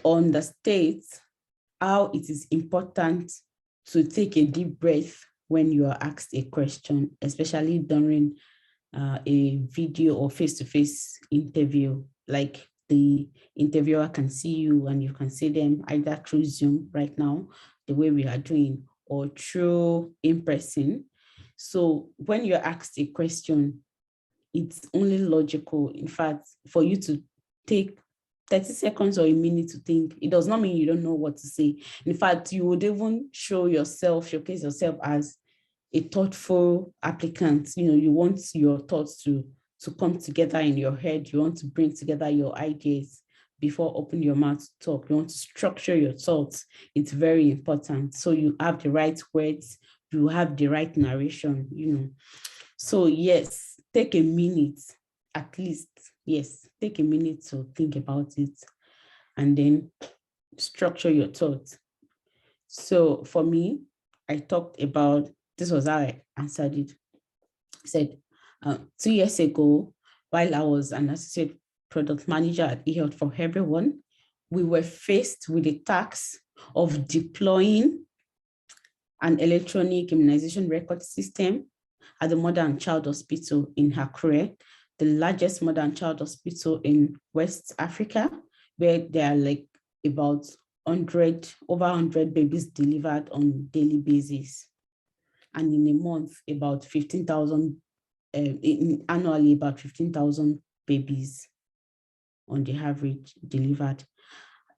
understate how it is important to take a deep breath when you are asked a question, especially during a video or face-to-face interview. Like the interviewer can see you and you can see them either through Zoom right now, the way we are doing, or through in person. So when you're asked a question, it's only logical, in fact, for you to take 30 seconds or a minute to think. It does not mean you don't know what to say. In fact, you would even showcase yourself as a thoughtful applicant. You want your thoughts to come together in your head. You want to bring together your ideas before opening your mouth to talk. You want to structure your thoughts. It's very important. So you have the right words, you have the right narration, So yes, take a minute, at least. Yes, take a minute to think about it and then structure your thoughts. So for me, I talked about, this was how I answered it. I said, 2 years ago, while I was an associate product manager at eHealth for Everyone, we were faced with the task of deploying an electronic immunization record system at the Mother and Child Hospital in Akure, the largest mother and child hospital in West Africa, where there are like about over 100 babies delivered on a daily basis. And in a month, about 15,000, annually about 15,000 babies on the average delivered.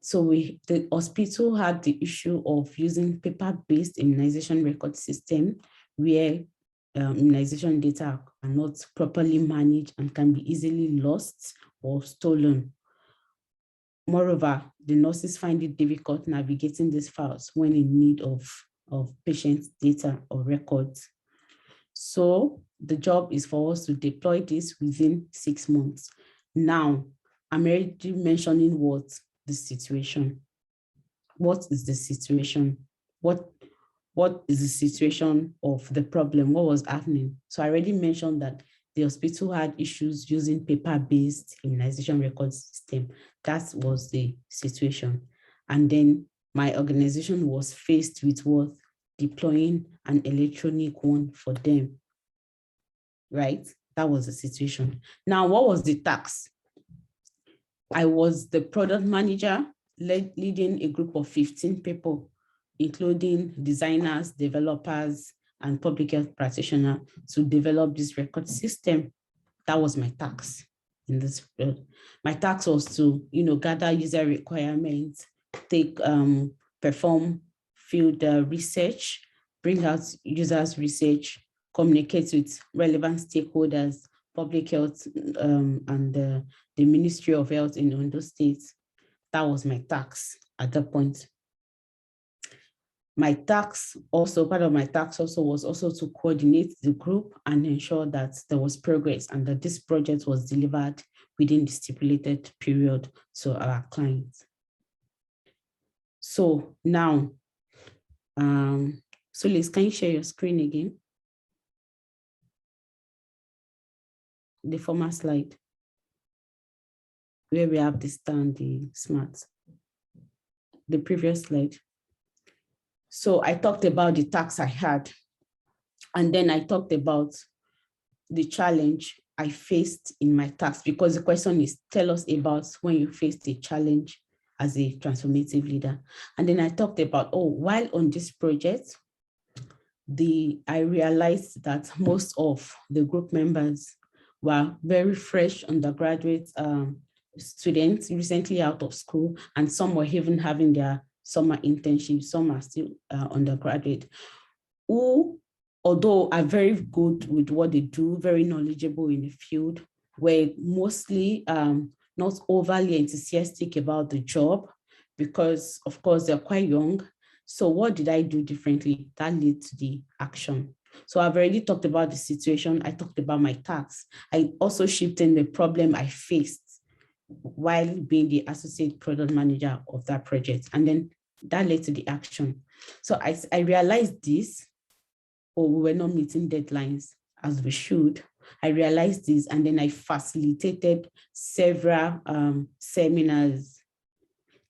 So the hospital had the issue of using paper-based immunization record system where immunization data are not properly managed and can be easily lost or stolen. Moreover, the nurses find it difficult navigating these files when in need of patient data or records. So the job is for us to deploy this within 6 months. Now, I'm already mentioning what the situation. What is the situation? What is the situation of the problem? What was happening? So I already mentioned that the hospital had issues using paper-based immunization record system. That was the situation. And then my organization was faced with what? Deploying an electronic one for them, right? That was the situation. Now, what was the task? I was the product manager leading a group of 15 people, including designers, developers, and public health practitioners to develop this record system. That was my task in this field. My task was to, gather user requirements, perform field research, bring out users' research, communicate with relevant stakeholders, public health, and the Ministry of Health in Ondo State. That was my task at that point. Part of my task was also to coordinate the group and ensure that there was progress and that this project was delivered within the stipulated period to our clients. So now, Liz, can you share your screen again? The former slide, where we have the stand, the SMART, the previous slide. So I talked about the task I had, and then I talked about the challenge I faced in my task, because the question is, tell us about when you faced a challenge as a transformative leader. And then I talked about, while on this project, I realized that most of the group members were very fresh undergraduate students recently out of school, and some were even having their summer internships, some are still undergraduate, who, although are very good with what they do, very knowledgeable in the field, were mostly not overly enthusiastic about the job because, of course, they're quite young. So what did I do differently? That led to the action. So I've already talked about the situation. I talked about my tasks. I also shipped in the problem I faced while being the associate product manager of that project. And then that led to the action. So I realized this, we were not meeting deadlines as we should. I realized this, and then I facilitated several seminars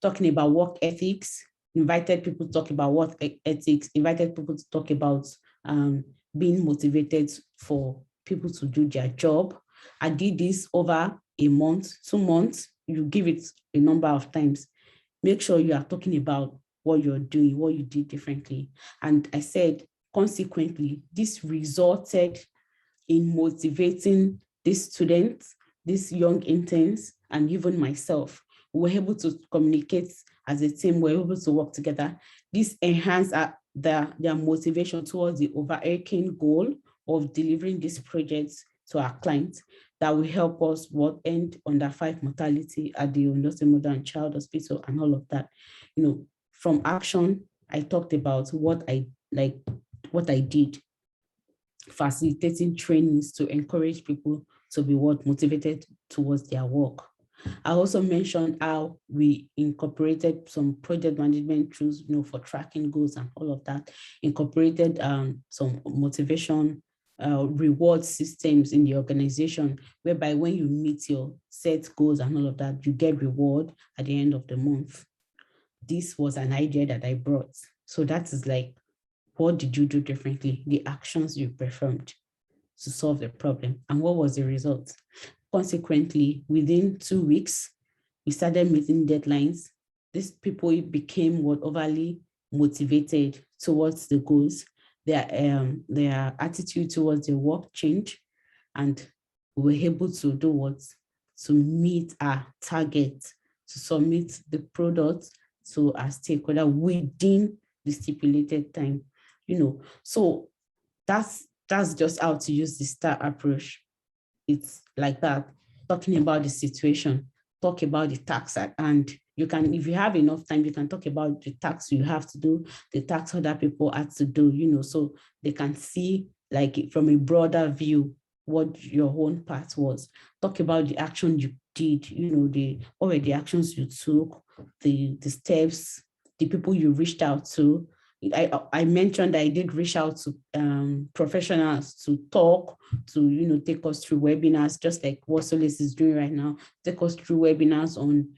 talking about work ethics, invited people to talk about work ethics, invited people to talk about being motivated for people to do their job. I did this over a month, 2 months. You give it a number of times. Make sure you are talking about what you're doing, what you did differently. And I said, consequently, this resulted in motivating these students, these young interns, and even myself. We were able to communicate as a team, we were able to work together. This enhanced their motivation towards the overarching goal of delivering these projects to our clients that will help us end under 5 mortality at the Ondo State Mother and Child Hospital and all of that. From action, I talked about what I did, facilitating trainings to encourage people to be motivated towards their work. I also mentioned how we incorporated some project management tools, for tracking goals and all of that, incorporated some motivation reward systems in the organization, whereby when you meet your set goals and all of that, you get reward at the end of the month. This was an idea that I brought. So that is like, what did you do differently? The actions you performed to solve the problem. And what was the result? Consequently, within 2 weeks, we started meeting deadlines. These people became overly motivated towards the goals. Their attitude towards the work changed, and we were able to do what? To meet our target, to submit the product to our stakeholder within the stipulated time. So that's just how to use the STAR approach. It's like that, talking about the situation, talk about the tasks at hand. You can, if you have enough time, you can talk about the tasks you have to do, the tasks other people had to do, so they can see like from a broader view what your own part was. Talk about the action you did, what were the actions you took, the steps, the people you reached out to. I mentioned I did reach out to professionals to talk, to take us through webinars, just like what Solace is doing right now. Take us through webinars on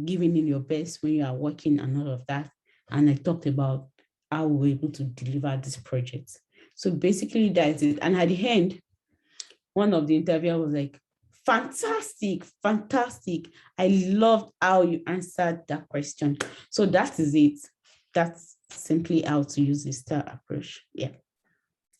giving in your best when you are working and all of that. And I talked about how we were able to deliver this project. So basically that's it. And at the end, one of the interviewers was like, fantastic. I loved how you answered that question. So that is it. That's simply how to use the STAR approach. Yeah.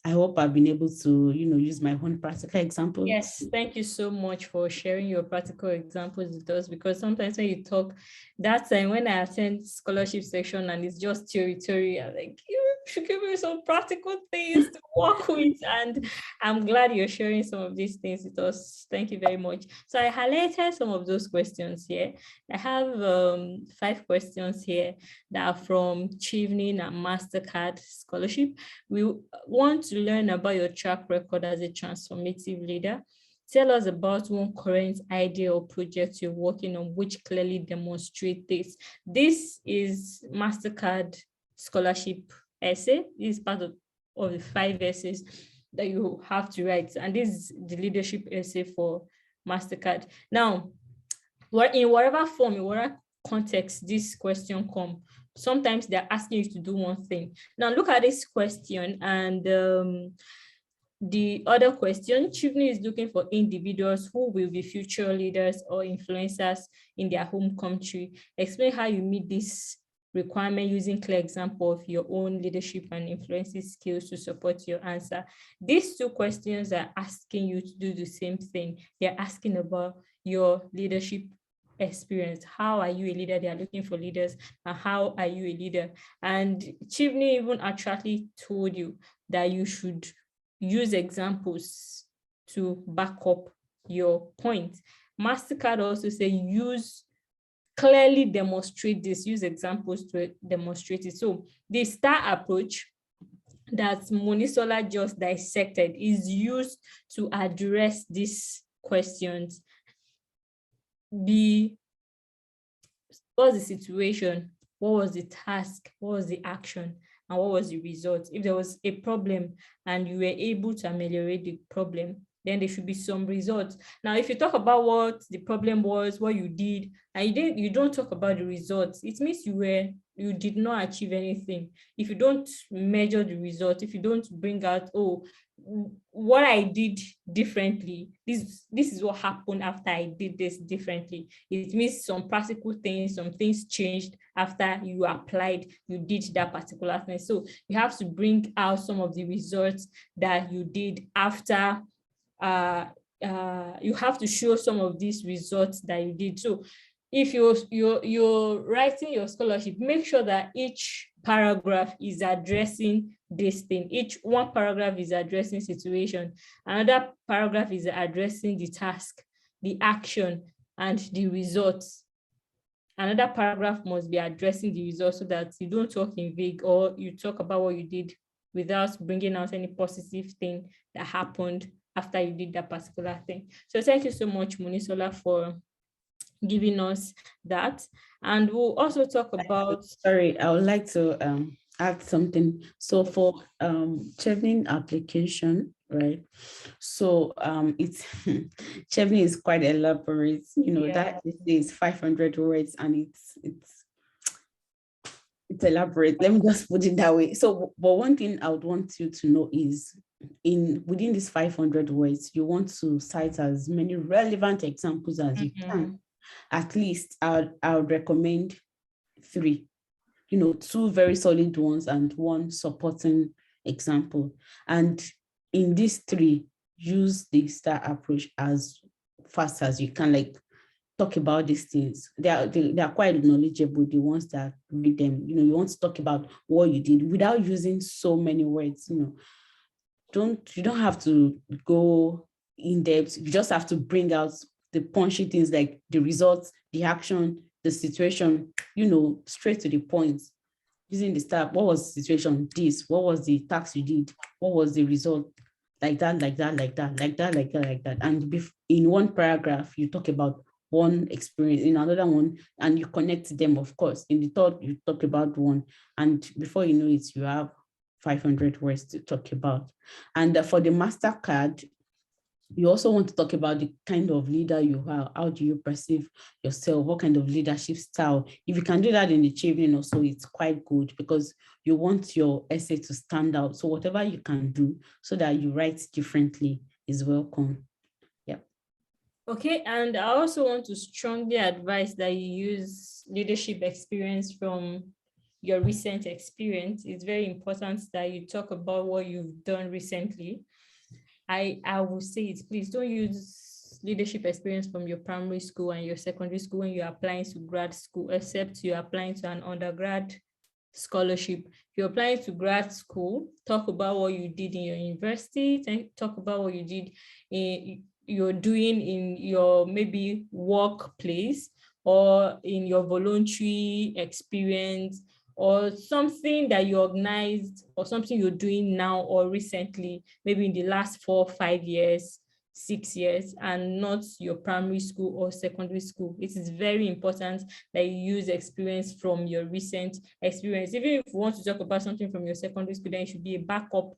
I hope I've been able to, use my own practical examples. Yes, thank you so much for sharing your practical examples with us, because sometimes when you talk, that time when I attend scholarship section and it's just theory, I'm like, you should give me some practical things to work with. And I'm glad you're sharing some of these things with us. Thank you very much. So I highlighted some of those questions here. I have 5 questions here that are from Chevening and MasterCard Scholarship. We want to learn about your track record as a transformative leader. Tell us about one current idea or project you're working on which clearly demonstrate this. This is MasterCard Scholarship essay. This is part of the 5 essays that you have to write. And this is the leadership essay for MasterCard. Now, in whatever form, in whatever context this question comes, sometimes they're asking you to do one thing. Now look at this question, and The other question, Chivni is looking for individuals who will be future leaders or influencers in their home country. Explain how you meet this requirement using clear example of your own leadership and influencing skills to support your answer. These two questions are asking you to do the same thing. They're asking about your leadership experience. How are you a leader? They are looking for leaders. And how are you a leader? And Chivni even actually told you that you should use examples to back up your point. MasterCard also say clearly demonstrate this, use examples to demonstrate it. So the STAR approach that Monisola just dissected is used to address these questions. What was the situation? What was the task? What was the action? And what was the result? If there was a problem and you were able to ameliorate the problem, then there should be some results. Now, if you talk about what the problem was, what you did, and you don't talk about the results, it means you did not achieve anything. If you don't measure the result, if you don't bring out, oh, what I did differently, this is what happened after I did this differently. It means some practical things, some things changed after you did that particular thing. So you have to bring out some of the results that you did after. You have to show some of these results that you did. So if you're writing your scholarship, make sure that each paragraph is addressing this thing. One paragraph is addressing situation, another paragraph is addressing the task, the action, and the results. Another paragraph must be addressing the results so that you don't talk in vague, or you talk about what you did without bringing out any positive thing that happened after you did that particular thing. So thank you so much, Monisola, for giving us that. And we'll also talk about... Sorry, I would like to add something. So for Chevening application, right? So it's Chevening is quite elaborate. You know, that is 500 words, and it's elaborate. Let me just put it that way. So, but one thing I would want you to know is within these 500 words, you want to cite as many relevant examples as you can. At least I would recommend 3, 2 very solid ones and 1 supporting example. And in these 3, use the STAR approach as fast as you can, like talk about these things. They are quite knowledgeable, the ones that read them. You want to talk about what you did without using so many words. You don't have to go in depth. You just have to bring out the punchy things like the results, the action, the situation, straight to the point. Using the STAR, what was the situation? This, what was the task you did? What was the result? Like that. And in one paragraph, you talk about one experience, in another one, and you connect them, of course. In the third, you talk about one. And before you know it, you have 500 words to talk about. And for the MasterCard, you also want to talk about the kind of leader you are. How do you perceive yourself? What kind of leadership style? If you can do that in the Chevening also, it's quite good because you want your essay to stand out. So whatever you can do so that you write differently is welcome. Yeah. Okay, and I also want to strongly advise that you use leadership experience from your recent experience. It's very important that you talk about what you've done recently. I will say it, please don't use leadership experience from your primary school and your secondary school when you're applying to grad school, except you're applying to an undergrad scholarship. If you're applying to grad school, talk about what you did in your university, talk about what you did you're doing in your maybe workplace or in your voluntary experience, or something that you organized, or something you're doing now or recently, maybe in the last 4 or 5 years, 6 years, and not your primary school or secondary school. It is very important that you use experience from your recent experience. Even if you want to talk about something from your secondary school, then it should be a backup,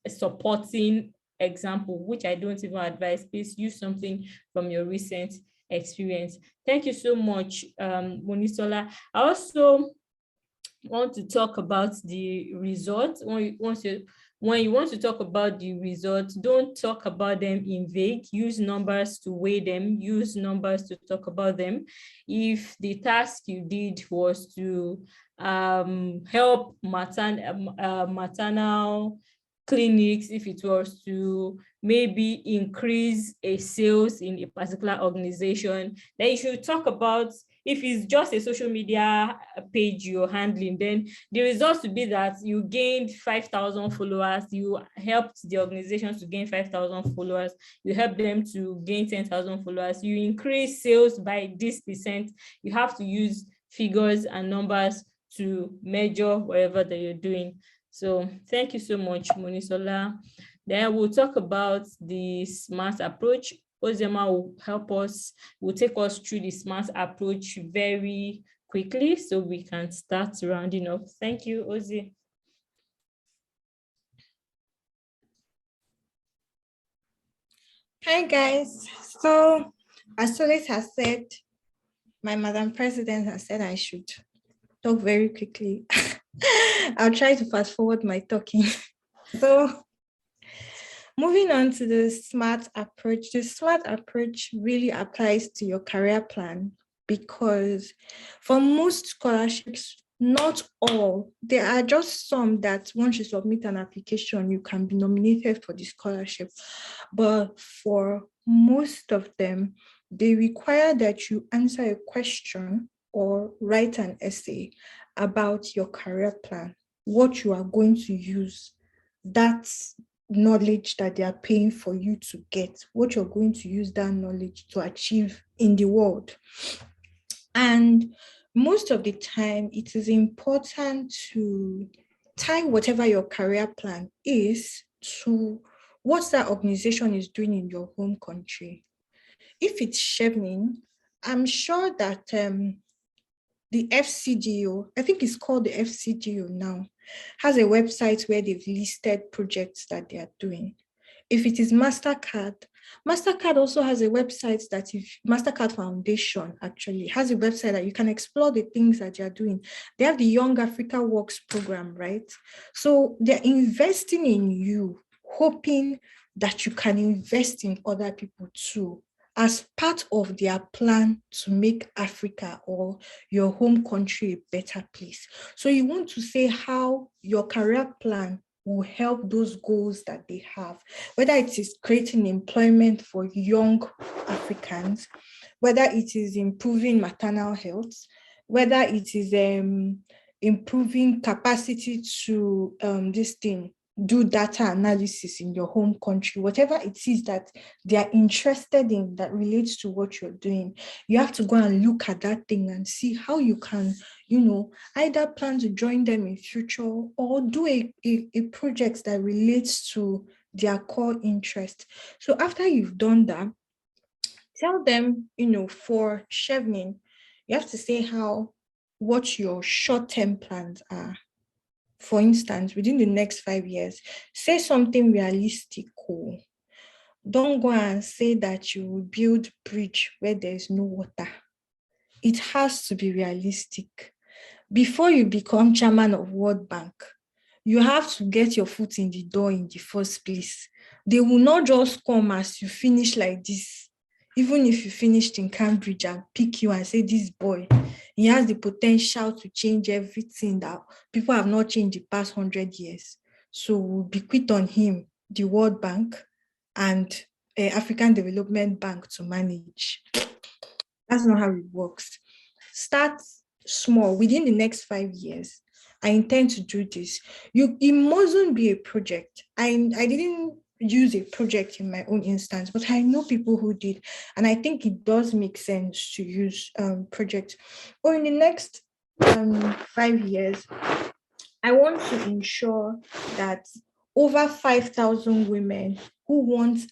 a supporting example, which I don't even advise. Please use something from your recent experience. Thank you so much, Monisola. I also want to talk about the results, when you want to talk about the results, don't talk about them in vague. Use numbers to weigh them. Use numbers to talk about them. If the task you did was to help maternal clinics, if it was to maybe increase a sales in a particular organization, then you should talk about. If it's just a social media page you're handling, then the results would be that you gained 5,000 followers, you helped the organization to gain 5,000 followers, you helped them to gain 10,000 followers, you increase sales by this percent. You have to use figures and numbers to measure whatever that you're doing. So thank you so much, Monisola. Then we'll talk about the SMART approach. Ozioma will help us, will take us through the SMART approach very quickly so we can start rounding up. Thank you, Ozi. Hi, guys. So, as Solis has said, my Madam President has said I should talk very quickly. I'll try to fast forward my talking. So, moving on to the SMART approach. The SMART approach really applies to your career plan because for most scholarships, not all, there are just some that once you submit an application, you can be nominated for the scholarship. But for most of them, they require that you answer a question or write an essay about your career plan, what you are going to use, that's knowledge that they are paying for you to get, what you're going to use that knowledge to achieve in the world. And most of the time, it is important to tie whatever your career plan is to what that organization is doing in your home country. If it's Chevening, I'm sure that the FCDO, I think it's called the FCDO now, has a website where they've listed projects that they are doing. If it is MasterCard, MasterCard also has a website that MasterCard Foundation actually has a website that you can explore the things that they are doing. They have the Young Africa Works program, right? So they're investing in you, hoping that you can invest in other people too, as part of their plan to make Africa or your home country a better place. So you want to say how your career plan will help those goals that they have, whether it is creating employment for young Africans, whether it is improving maternal health, whether it is improving capacity to do data analysis in your home country, whatever it is that they are interested in that relates to what you're doing, you have to go and look at that thing and see how you can, either plan to join them in future or do a project that relates to their core interest. So after you've done that, tell them, for Chevening, you have to say what your short-term plans are. For instance, within the next 5 years, say something realistic. Don't go and say that you will build bridge where there's no water. It has to be realistic. Before you become chairman of World Bank, you have to get your foot in the door in the first place. They will not just come as you finish like this. Even if you finished in Cambridge and pick you and say, this boy, he has the potential to change everything that people have not changed the past 100 years. So we'll bequeath on him the World Bank and African Development Bank to manage. That's not how it works. Start small. Within the next 5 years, I intend to do this. It mustn't be a project. I didn't use a project in my own instance, but I know people who did, and I think it does make sense to use projects. Or in the next 5 years, I want to ensure that over 5,000 women who want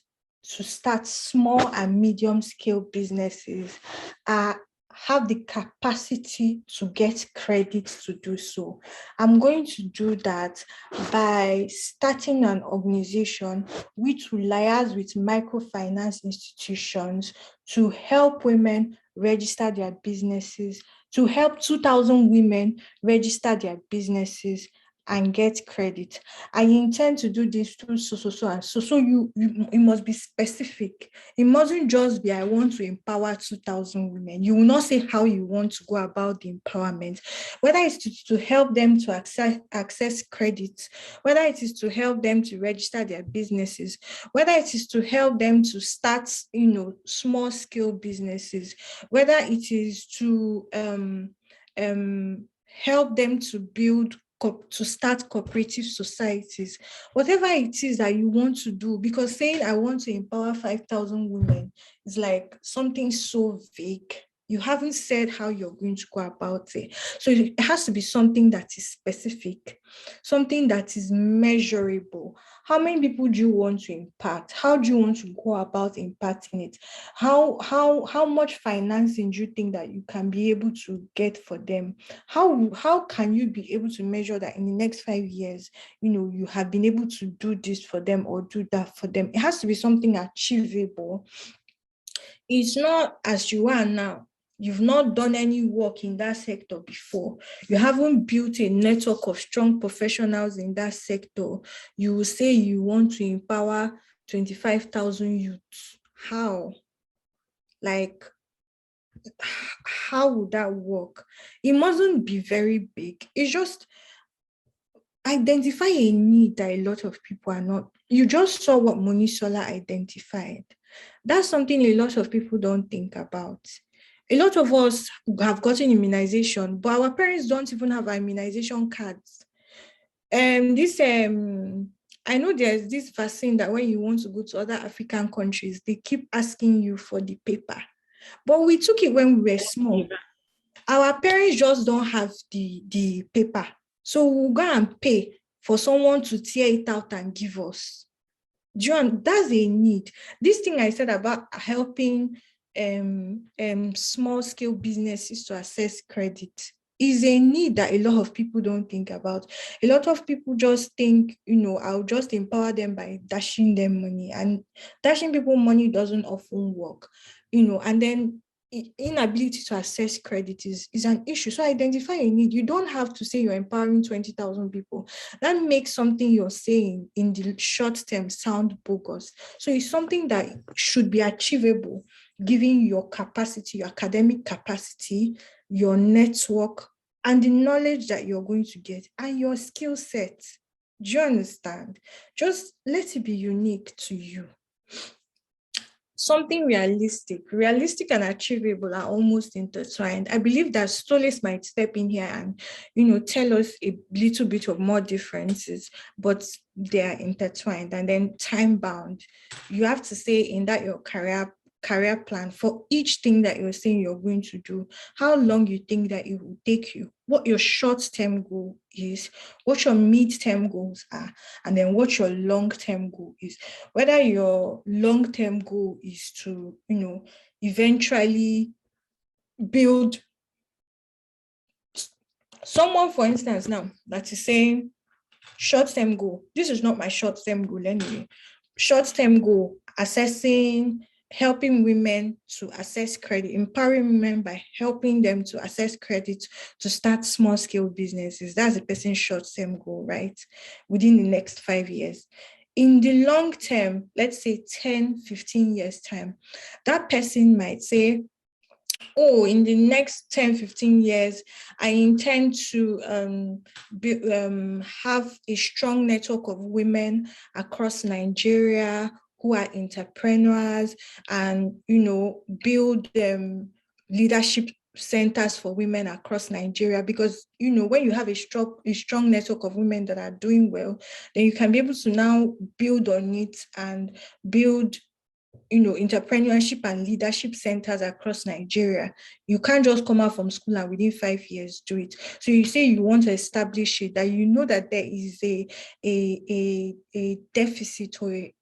to start small and medium scale businesses have the capacity to get credit to do so. I'm going to do that by starting an organization which will liaise with microfinance institutions to help women register their businesses, to help 2,000 women register their businesses and get credit. I intend to do this through and so. So it must be specific. It mustn't just be, I want to empower 2,000 women. You will not say how you want to go about the empowerment, whether it's to help them to access credit, whether it is to help them to register their businesses, whether it is to help them to start, small scale businesses, whether it is to help them to start cooperative societies, whatever it is that you want to do, because saying I want to empower 5,000 women is like something so vague. You haven't said how you're going to go about it. So it has to be something that is specific, something that is measurable. How many people do you want to impact? How do you want to go about impacting it? How much financing do you think that you can be able to get for them? How can you be able to measure that in the next 5 years, you have been able to do this for them or do that for them? It has to be something achievable. It's not as you are now. You've not done any work in that sector before. You haven't built a network of strong professionals in that sector. You will say you want to empower 25,000 youths. How? Like, how would that work? It mustn't be very big. It's just identify a need that a lot of people are not. You just saw what Monisola identified. That's something a lot of people don't think about. A lot of us have gotten immunization, but our parents don't even have immunization cards. I know there's this vaccine that when you want to go to other African countries, they keep asking you for the paper. But we took it when we were small. Our parents just don't have the paper. So we'll go and pay for someone to tear it out and give us. John, that's a need. This thing I said about helping small scale businesses to access credit is a need that a lot of people don't think about. A lot of people just think, I'll just empower them by dashing them money, and dashing people money doesn't often work, and then inability to access credit is an issue. So identify a need. You don't have to say you're empowering 20,000 people. That makes something you're saying in the short term sound bogus. So it's something that should be achievable, given your capacity, your academic capacity, your network, and the knowledge that you're going to get, and your skill set. Do you understand? Just let it be unique to you. Something realistic and achievable are almost intertwined. I believe that Stoles might step in here and, tell us a little bit of more differences, but they are intertwined. And then time bound. You have to say in that your career plan for each thing that you're saying you're going to do, how long you think that it will take you, what your short-term goal is, what your mid-term goals are, and then what your long-term goal is. Whether your long-term goal is to, eventually build someone, for instance, now that is saying short-term goal. This is not my short-term goal anyway. Short-term goal, assessing, helping women to access credit, empowering women by helping them to access credit to start small scale businesses. That's a person's short-term goal, right? Within the next 5 years. In the long term, let's say 10, 15 years time, that person might say, in the next 10, 15 years, I intend to have a strong network of women across Nigeria who are entrepreneurs and, build leadership centers for women across Nigeria. Because, when you have a strong network of women that are doing well, then you can be able to now build on it and build entrepreneurship and leadership centers across Nigeria. You can't just come out from school and within 5 years do it. So you say you want to establish it, that that there is a deficit or a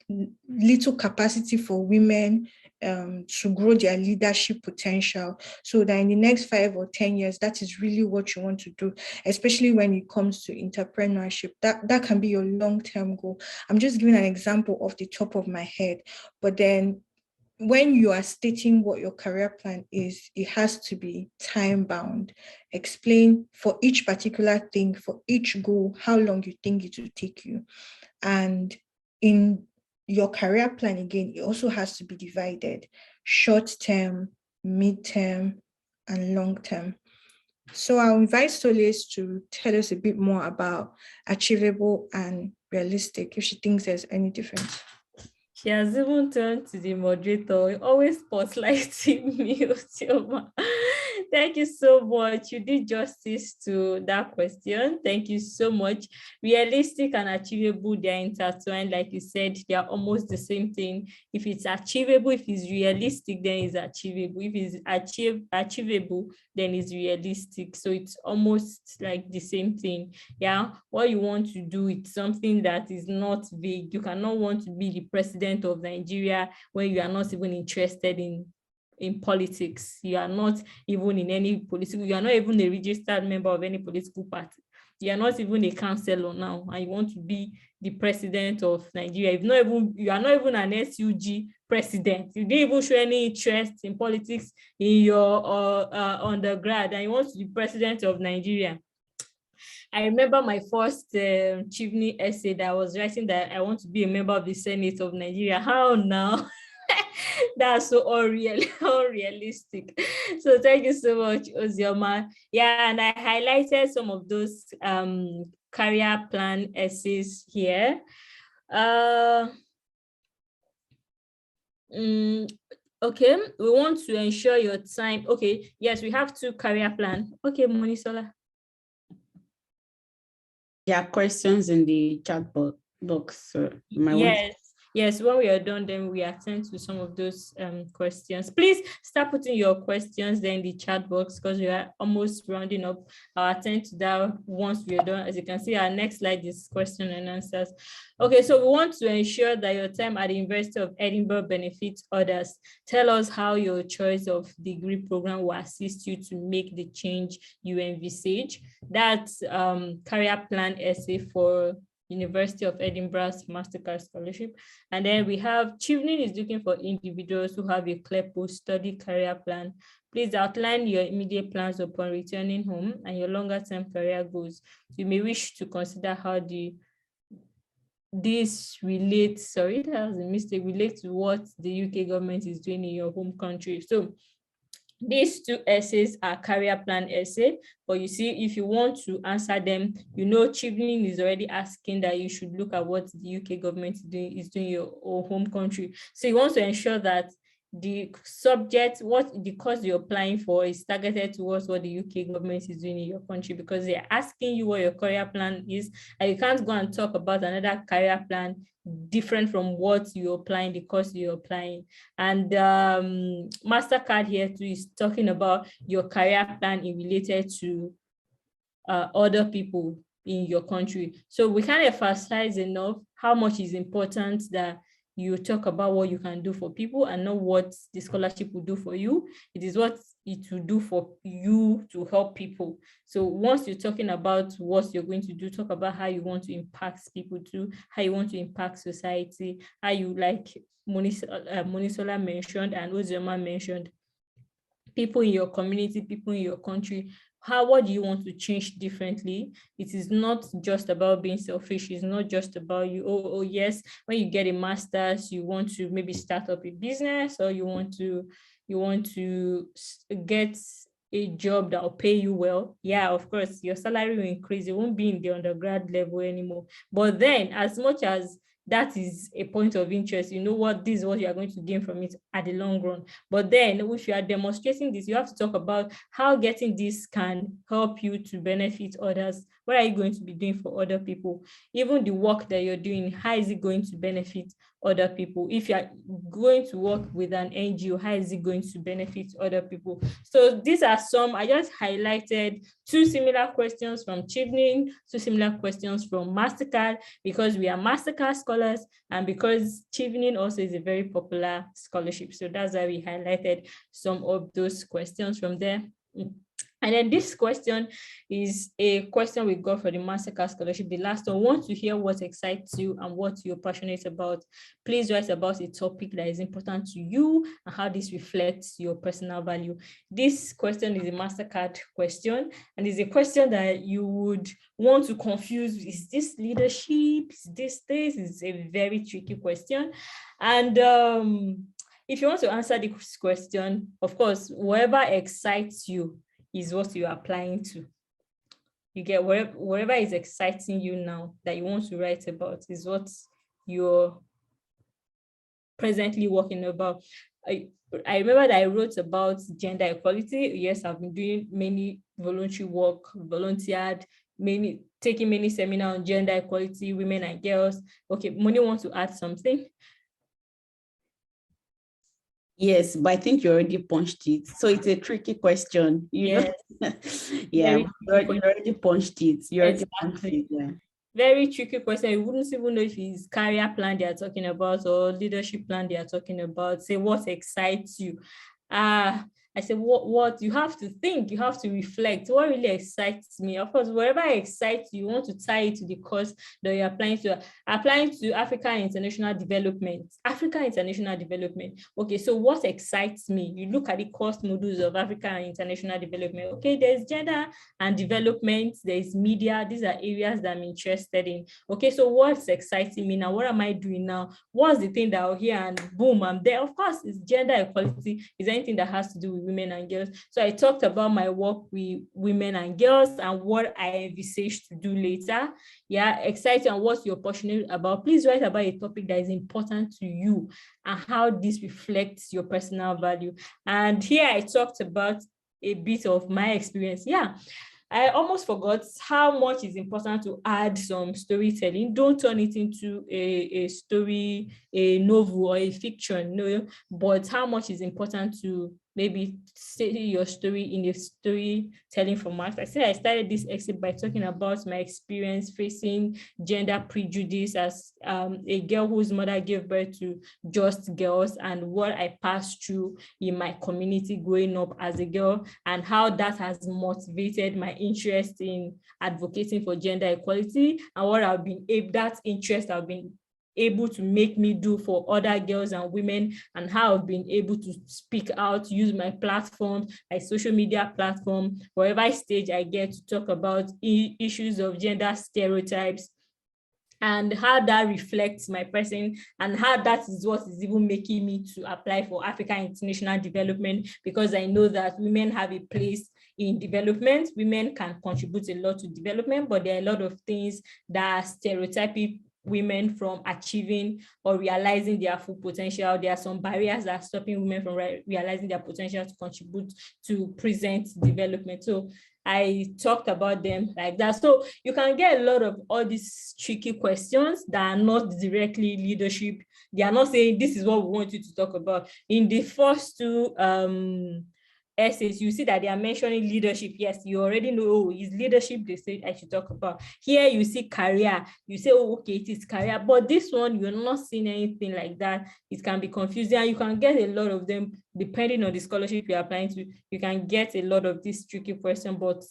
little capacity for women to grow their leadership potential, so that in the next 5 or 10 years, that is really what you want to do, especially when it comes to entrepreneurship. That can be your long-term goal. I'm just giving an example off the top of my head, but then when you are stating what your career plan is, it has to be time bound. Explain for each particular thing, for each goal, how long you think it will take you. And in your career plan, again, it also has to be divided: short term, mid-term, and long term. So I'll invite Solis to tell us a bit more about achievable and realistic, if she thinks there's any difference. She has even turned to the moderator, always spotlighting me, Otioma. Thank you so much. You did justice to that question. Thank you so much. Realistic and achievable, they're intertwined. Like you said, they're almost the same thing. If it's achievable, if it's realistic, then it's achievable. If it's achievable, then it's realistic. So it's almost like the same thing. Yeah, what you want to do, it's something that is not vague. You cannot want to be the president of Nigeria when you are not even interested in politics. You are not even in any political, you are not even a registered member of any political party. You are not even a councillor now, and you want to be the president of Nigeria. You are not even an SUG president. You didn't even show any interest in politics in your undergrad, and you want to be president of Nigeria. I remember my first Chivney essay that I was writing, that I want to be a member of the Senate of Nigeria. How now? That's so unrealistic. So thank you so much, Ozioma. Yeah, and I highlighted some of those career plan essays here. Okay, we want to ensure your time. Okay, yes, we have 2 career plan. Okay, Monisola. There are questions in the chat box. So yes. When we are done, then we attend to some of those questions. Please start putting your questions there in the chat box, because we are almost rounding up. I'll attend to that once we are done. As you can see, our next slide is question and answers. Okay, so we want to ensure that your time at the University of Edinburgh benefits others. Tell us how your choice of degree program will assist you to make the change you envisage. That's career plan essay for University of Edinburgh's Mastercard Scholarship. And then we have Chivney is looking for individuals who have a clear post-study career plan. Please outline your immediate plans upon returning home and your longer-term career goals. You may wish to consider how this relates, sorry, that was a mistake, relate to what the UK government is doing in your home country. So these 2 essays are career plan essay, but you see, if you want to answer them, Chivney is already asking that you should look at what the UK government is doing in your home country. So you want to ensure that the subject, what the course you're applying for, is targeted towards what the UK government is doing in your country, because they're asking you what your career plan is, and you can't go and talk about another career plan different from what you're applying, the course you're applying. And Mastercard here too is talking about your career plan in related to other people in your country. So we can't emphasize enough how much is important that you talk about what you can do for people and not what the scholarship will do for you. It is what it will do for you to help people. So once you're talking about what you're going to do, talk about how you want to impact people too, how you want to impact society, how you, like Monisola mentioned and Ozioma mentioned, people in your community, people in your country, what do you want to change differently? It is not just about being selfish. It's not just about you. Oh yes, when you get a master's, you want to maybe start up a business, or you want to get a job that will pay you well. Yeah, of course, your salary will increase. It won't be in the undergrad level anymore. But then, as much as that is a point of interest, this is what you are going to gain from it at the long run. But then if you are demonstrating this, you have to talk about how getting this can help you to benefit others. What are you going to be doing for other people? Even the work that you're doing, how is it going to benefit other people? If you're going to work with an NGO, how is it going to benefit other people? So these are some, I just highlighted 2 similar questions from Chivney, 2 similar questions from Mastercard, because we are Mastercard scholars and because Chivney also is a very popular scholarship. So that's why we highlighted some of those questions from there. And then this question is a question we got for the Mastercard Scholarship. The last one, want to hear what excites you and what you're passionate about. Please write about a topic that is important to you and how this reflects your personal value. This question is a Mastercard question, and it's a question that you would want to confuse. Is this leadership? Is this? It's a very tricky question. And if you want to answer this question, of course, whatever excites you is what you're applying to. You get whatever is exciting you now that you want to write about is what you're presently working about. I remember that I wrote about gender equality. Yes, I've been doing many voluntary work, volunteered, taking many seminars on gender equality, women and girls. Okay, Moni wants to add something. Yes, but I think you already punched it. So it's a tricky question. You know? Yeah, you already punched it. You already punched it. Yeah. Very tricky question. You wouldn't even know if it's career plan they are talking about or leadership plan they are talking about. Say what excites you. I said, what you have to think, you have to reflect. What really excites me? Of course, whatever excites you, you want to tie it to the course that you're applying to. Applying to Africa International Development. Africa International Development. Okay, so what excites me? You look at the course modules of Africa and International Development. Okay, there's gender and development, there's media. These are areas that I'm interested in. Okay, so what's exciting me now? What am I doing now? What's the thing that I'll hear and boom, I'm there? Of course, it's gender equality. Is anything that has to do with women and girls. So I talked about my work with women and girls and what I envisage to do later. Yeah, exciting and what you're passionate about. Please write about a topic that is important to you and how this reflects your personal value. And here I talked about a bit of my experience. Yeah, I almost forgot how much is important to add some storytelling. Don't turn it into a story, a novel or a fiction, no, but how much is important to maybe say your story in a storytelling format. I said I started this excerpt by talking about my experience facing gender prejudice as a girl whose mother gave birth to just girls and what I passed through in my community growing up as a girl and how that has motivated my interest in advocating for gender equality and what I've been able, that interest I've been able to make me do for other girls and women and how I've been able to speak out, use my platform, my social media platform, wherever stage I get to talk about issues of gender stereotypes and how that reflects my person and how that is what is even making me to apply for Africa International Development because I know that women have a place in development. Women can contribute a lot to development, but there are a lot of things that are stereotyping women from achieving or realizing their full potential. There are some barriers that are stopping women from realizing their potential to contribute to present development. So I talked about them like that. So you can get a lot of all these tricky questions that are not directly leadership. They are not saying this is what we want you to talk about. In the first two essays, you see that they are mentioning leadership. Yes, you already know, oh, it's leadership they say I should talk about. Here you see career, you say, oh, okay, it is career. But this one, you're not seeing anything like that. It can be confusing and you can get a lot of them depending on the scholarship you're applying to. You can get a lot of this tricky question, but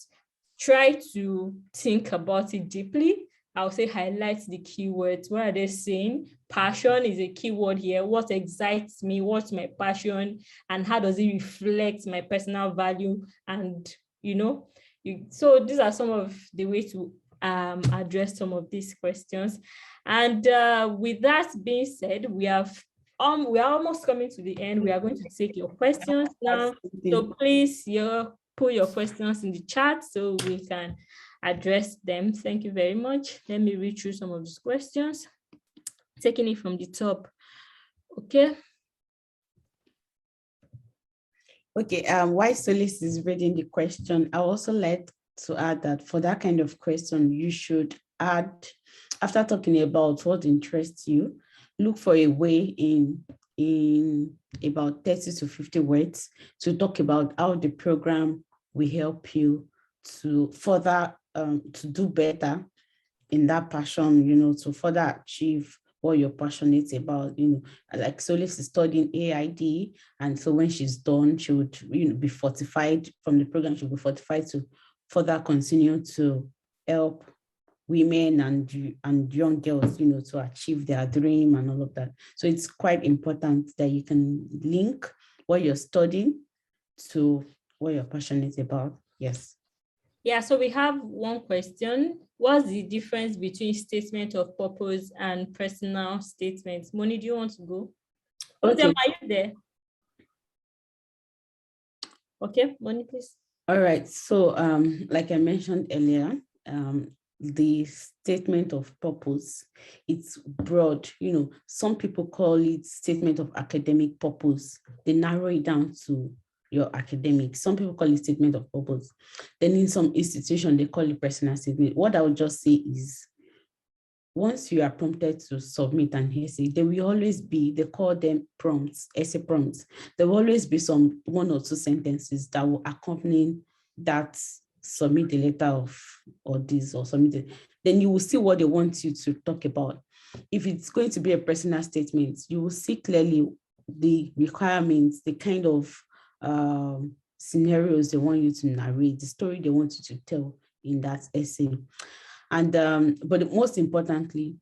try to think about it deeply. I'll say highlight the keywords. What are they saying? Passion is a keyword here. What excites me? What's my passion? And how does it reflect my personal value? And, so these are some of the ways to address some of these questions. And with that being said, we are almost coming to the end. We are going to take your questions now. So please, put your questions in the chat so we can address them. Thank you very much. Let me read through some of these questions, taking it from the top. Okay. Okay, while Solis is reading the question, I also like to add that for that kind of question, you should add, after talking about what interests you, look for a way in about 30 to 50 words to talk about how the program will help you to further to do better in that passion, to further achieve what you're passionate about, like Solis is studying AID. And so when she's done, she would, be fortified from the program, she'll be fortified to further continue to help women and young girls, to achieve their dream and all of that. So it's quite important that you can link what you're studying to what you're passionate about. Yes. Yeah, so we have one question. What's the difference between statement of purpose and personal statements? Moni, do you want to go? Okay. Are you there? Okay, Moni, please. All right. So like I mentioned earlier, the statement of purpose, it's broad. Some people call it statement of academic purpose. They narrow it down to your academics. Some people call it statement of purpose. Then in some institution, they call it personal statement. What I would just say is, once you are prompted to submit an essay, there will always be, they call them prompts, essay prompts. There will always be some 1 or 2 sentences that will accompany that submit a letter of, or this, or submit it. Then you will see what they want you to talk about. If it's going to be a personal statement, you will see clearly the requirements, the kind of scenarios they want you to narrate, the story they want you to tell in that essay. And but most importantly,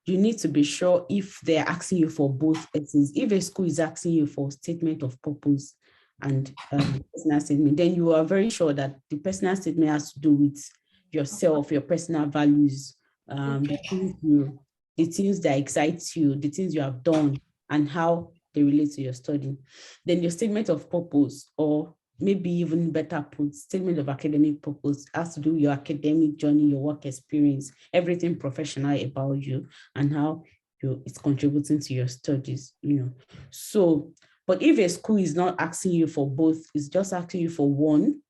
you need to be sure if they're asking you for both essays. If a school is asking you for statement of purpose and personal statement, then you are very sure that the personal statement has to do with yourself, your personal values, the things that excite you, the things you have done, and how they relate to your study. Then your statement of purpose, or maybe even better put, statement of academic purpose, has to do with your academic journey, your work experience, everything professional about you, and how it's contributing to your studies, So, but if a school is not asking you for both, it's just asking you for one,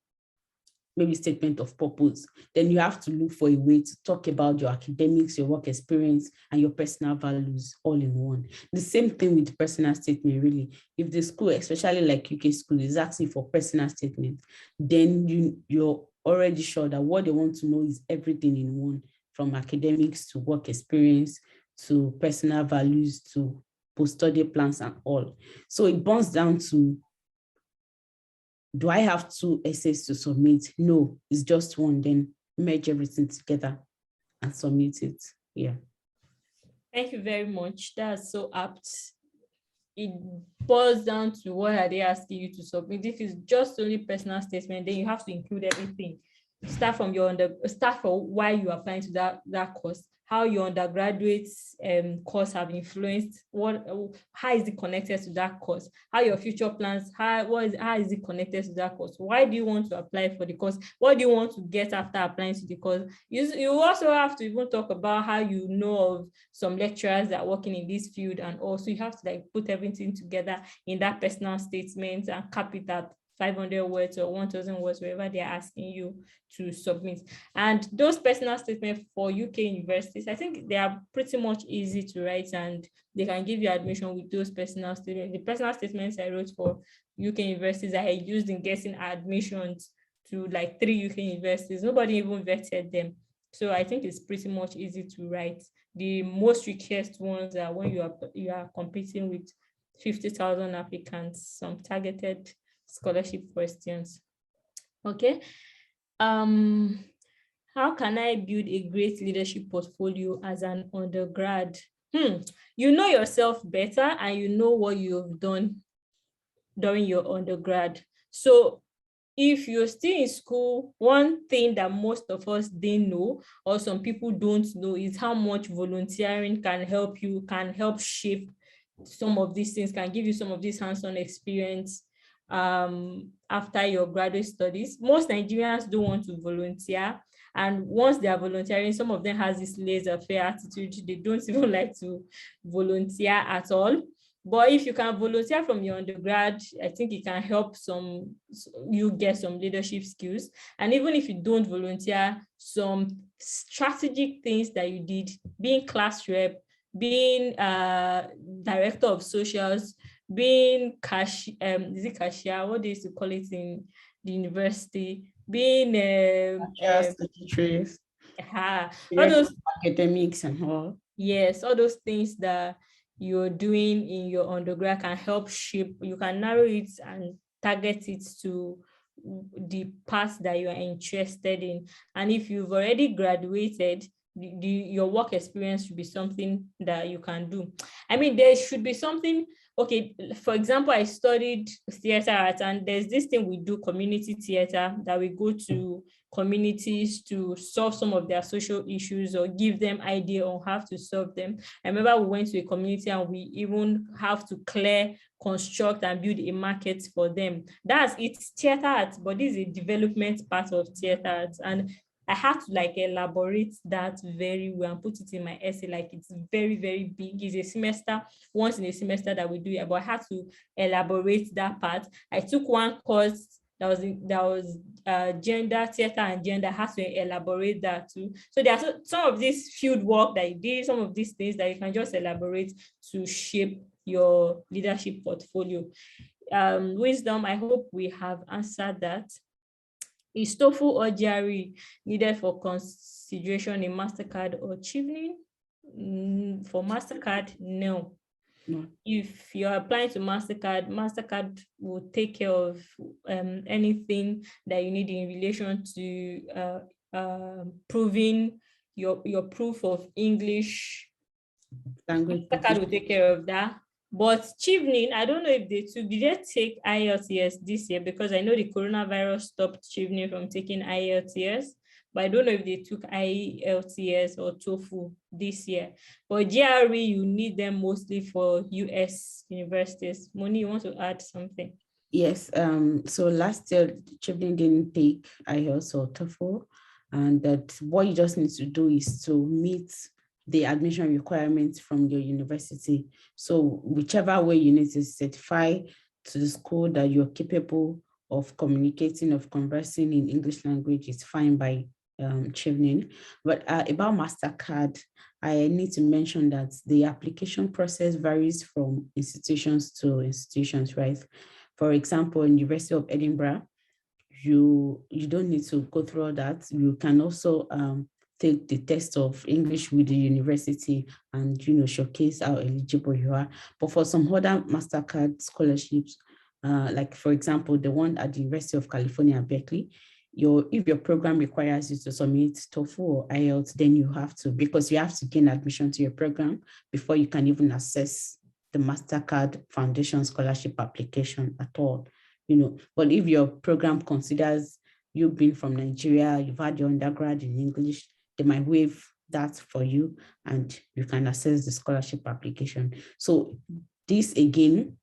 maybe statement of purpose, then you have to look for a way to talk about your academics, your work experience, and your personal values all in one. The same thing with personal statement, really. If the school, especially like UK school, is asking for personal statement, then you're already sure that what they want to know is everything in one, from academics to work experience to personal values to post-study plans and all. So it boils down to, do I have 2 essays to submit? No, it's just one. Then merge everything together and submit it. Yeah. Thank you very much. That's so apt. It boils down to, what are they asking you to submit? If it's just only personal statement, then you have to include everything. Start from why you are applying to that course, how your undergraduate course have influenced, how is it connected to that course, how your future plans, how is it connected to that course, why do you want to apply for the course, what do you want to get after applying to the course. You also have to even talk about how you know of some lecturers that are working in this field, and also you have to put everything together in that personal statement and cap it at 500 words or 1,000 words, wherever they're asking you to submit. And those personal statements for UK universities, I think they are pretty much easy to write, and they can give you admission with those personal statements. The personal statements I wrote for UK universities, I had used in getting admissions to 3 UK universities. Nobody even vetted them. So I think it's pretty much easy to write. The most requested ones are when you are competing with 50,000 applicants, some targeted scholarship questions. Okay. How can I build a great leadership portfolio as an undergrad? You know yourself better, and you know what you've done during your undergrad. So if you're still in school, one thing that most of us didn't know, or some people don't know, is how much volunteering can help you, can help shape some of these things, can give you some of this hands-on experience after your graduate studies. Most Nigerians don't want to volunteer, and once they are volunteering, some of them has this laissez-faire attitude. They don't even like to volunteer at all. But if you can volunteer from your undergrad, I think it can help you get some leadership skills. And even if you don't volunteer, some strategic things that you did, being class rep, being director of socials, being cashier, what they used to call it in the university, being secretaries, all those academics and all. Yes, all those things that you're doing in your undergrad can help shape, you can narrow it and target it to the path that you are interested in. And if you've already graduated, your work experience should be something that you can do. I mean, there should be something, okay, for example, I studied theater arts, and there's this thing we do, community theater, that we go to communities to solve some of their social issues or give them idea on how to solve them. I remember we went to a community and we even have to clear, construct, and build a market for them. It's theater arts, but this is a development part of theater arts. And I had to like elaborate that very well and put it in my essay. Like, it's very, very big. It's a semester, once in a semester that we do it, but I had to elaborate that part. I took one course that was gender, theater and gender. I had to elaborate that too. So there are some of this field work that you did, some of these things that you can just elaborate to shape your leadership portfolio. Wisdom, I hope we have answered that. Is TOEFL or GRE needed for consideration in MasterCard or Chevening? For MasterCard, no. If you're applying to MasterCard will take care of anything that you need in relation to proving your proof of English. Language. MasterCard will take care of that. But Chevening, I don't know if did they take IELTS this year? Because I know the coronavirus stopped Chevening from taking IELTS, but I don't know if they took IELTS or TOEFL this year. But GRE, you need them mostly for US universities. Moni, you want to add something? Yes, so last year, Chevening didn't take IELTS or TOEFL, and that what you just need to do is to meet the admission requirements from your university. So whichever way you need to certify to the school that you're capable of communicating, of conversing in English language is fine by Chevening. But about MasterCard, I need to mention that the application process varies from institutions to institutions, right? For example, in University of Edinburgh, you don't need to go through all that. You can also take the test of English with the university and, showcase how eligible you are. But for some other MasterCard scholarships, like for example, the one at the University of California, Berkeley, if your program requires you to submit TOEFL or IELTS, then you have to, because you have to gain admission to your program before you can even access the MasterCard Foundation scholarship application at all. But if your program considers you being from Nigeria, you've had your undergrad in English, they might waive that for you and you can access the scholarship application. So this again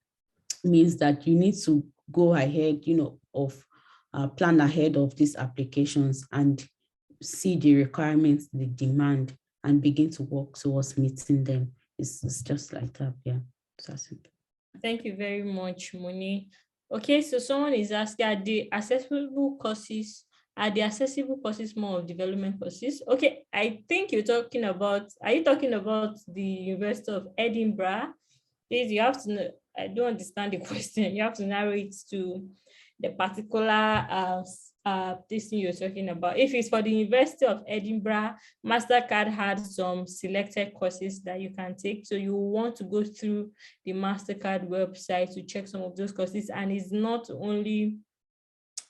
means that you need to go ahead, plan ahead of these applications and see the requirements, the demand, and begin to work towards meeting them. It's just like that, yeah. Thank you very much, Moni. Okay, so someone is asking, are the accessible courses more of development courses? Okay, I think are you talking about the University of Edinburgh? Please, you have to know, I don't understand the question. You have to narrow it to the particular this thing you're talking about. If it's for the University of Edinburgh, MasterCard had some selected courses that you can take. So you want to go through the MasterCard website to check some of those courses. And it's not only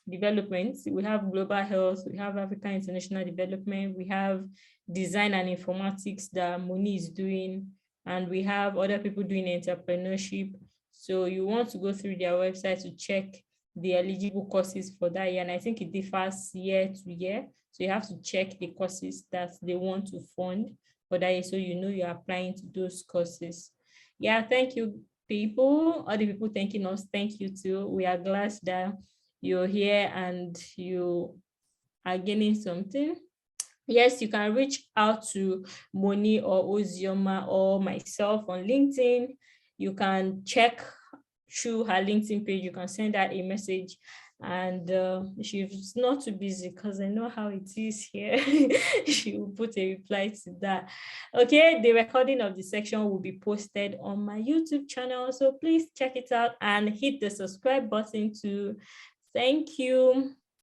development. We have global health, we have African international development, we have design and informatics that Moni is doing, and we have other people doing entrepreneurship. So you want to go through their website to check the eligible courses for that year. And I think it differs year to year. So you have to check the courses that they want to fund for that year, so you're applying to those courses. Yeah, thank you, people. All the people thanking us, thank you too. We are glad that you're here and you are gaining something. Yes, you can reach out to Moni or Ozioma or myself on LinkedIn. You can check through her LinkedIn page. You can send her a message, and she's not too busy because I know how it is here. She will put a reply to that. Okay, the recording of the section will be posted on my YouTube channel, so please check it out and hit the subscribe button too. Thank you.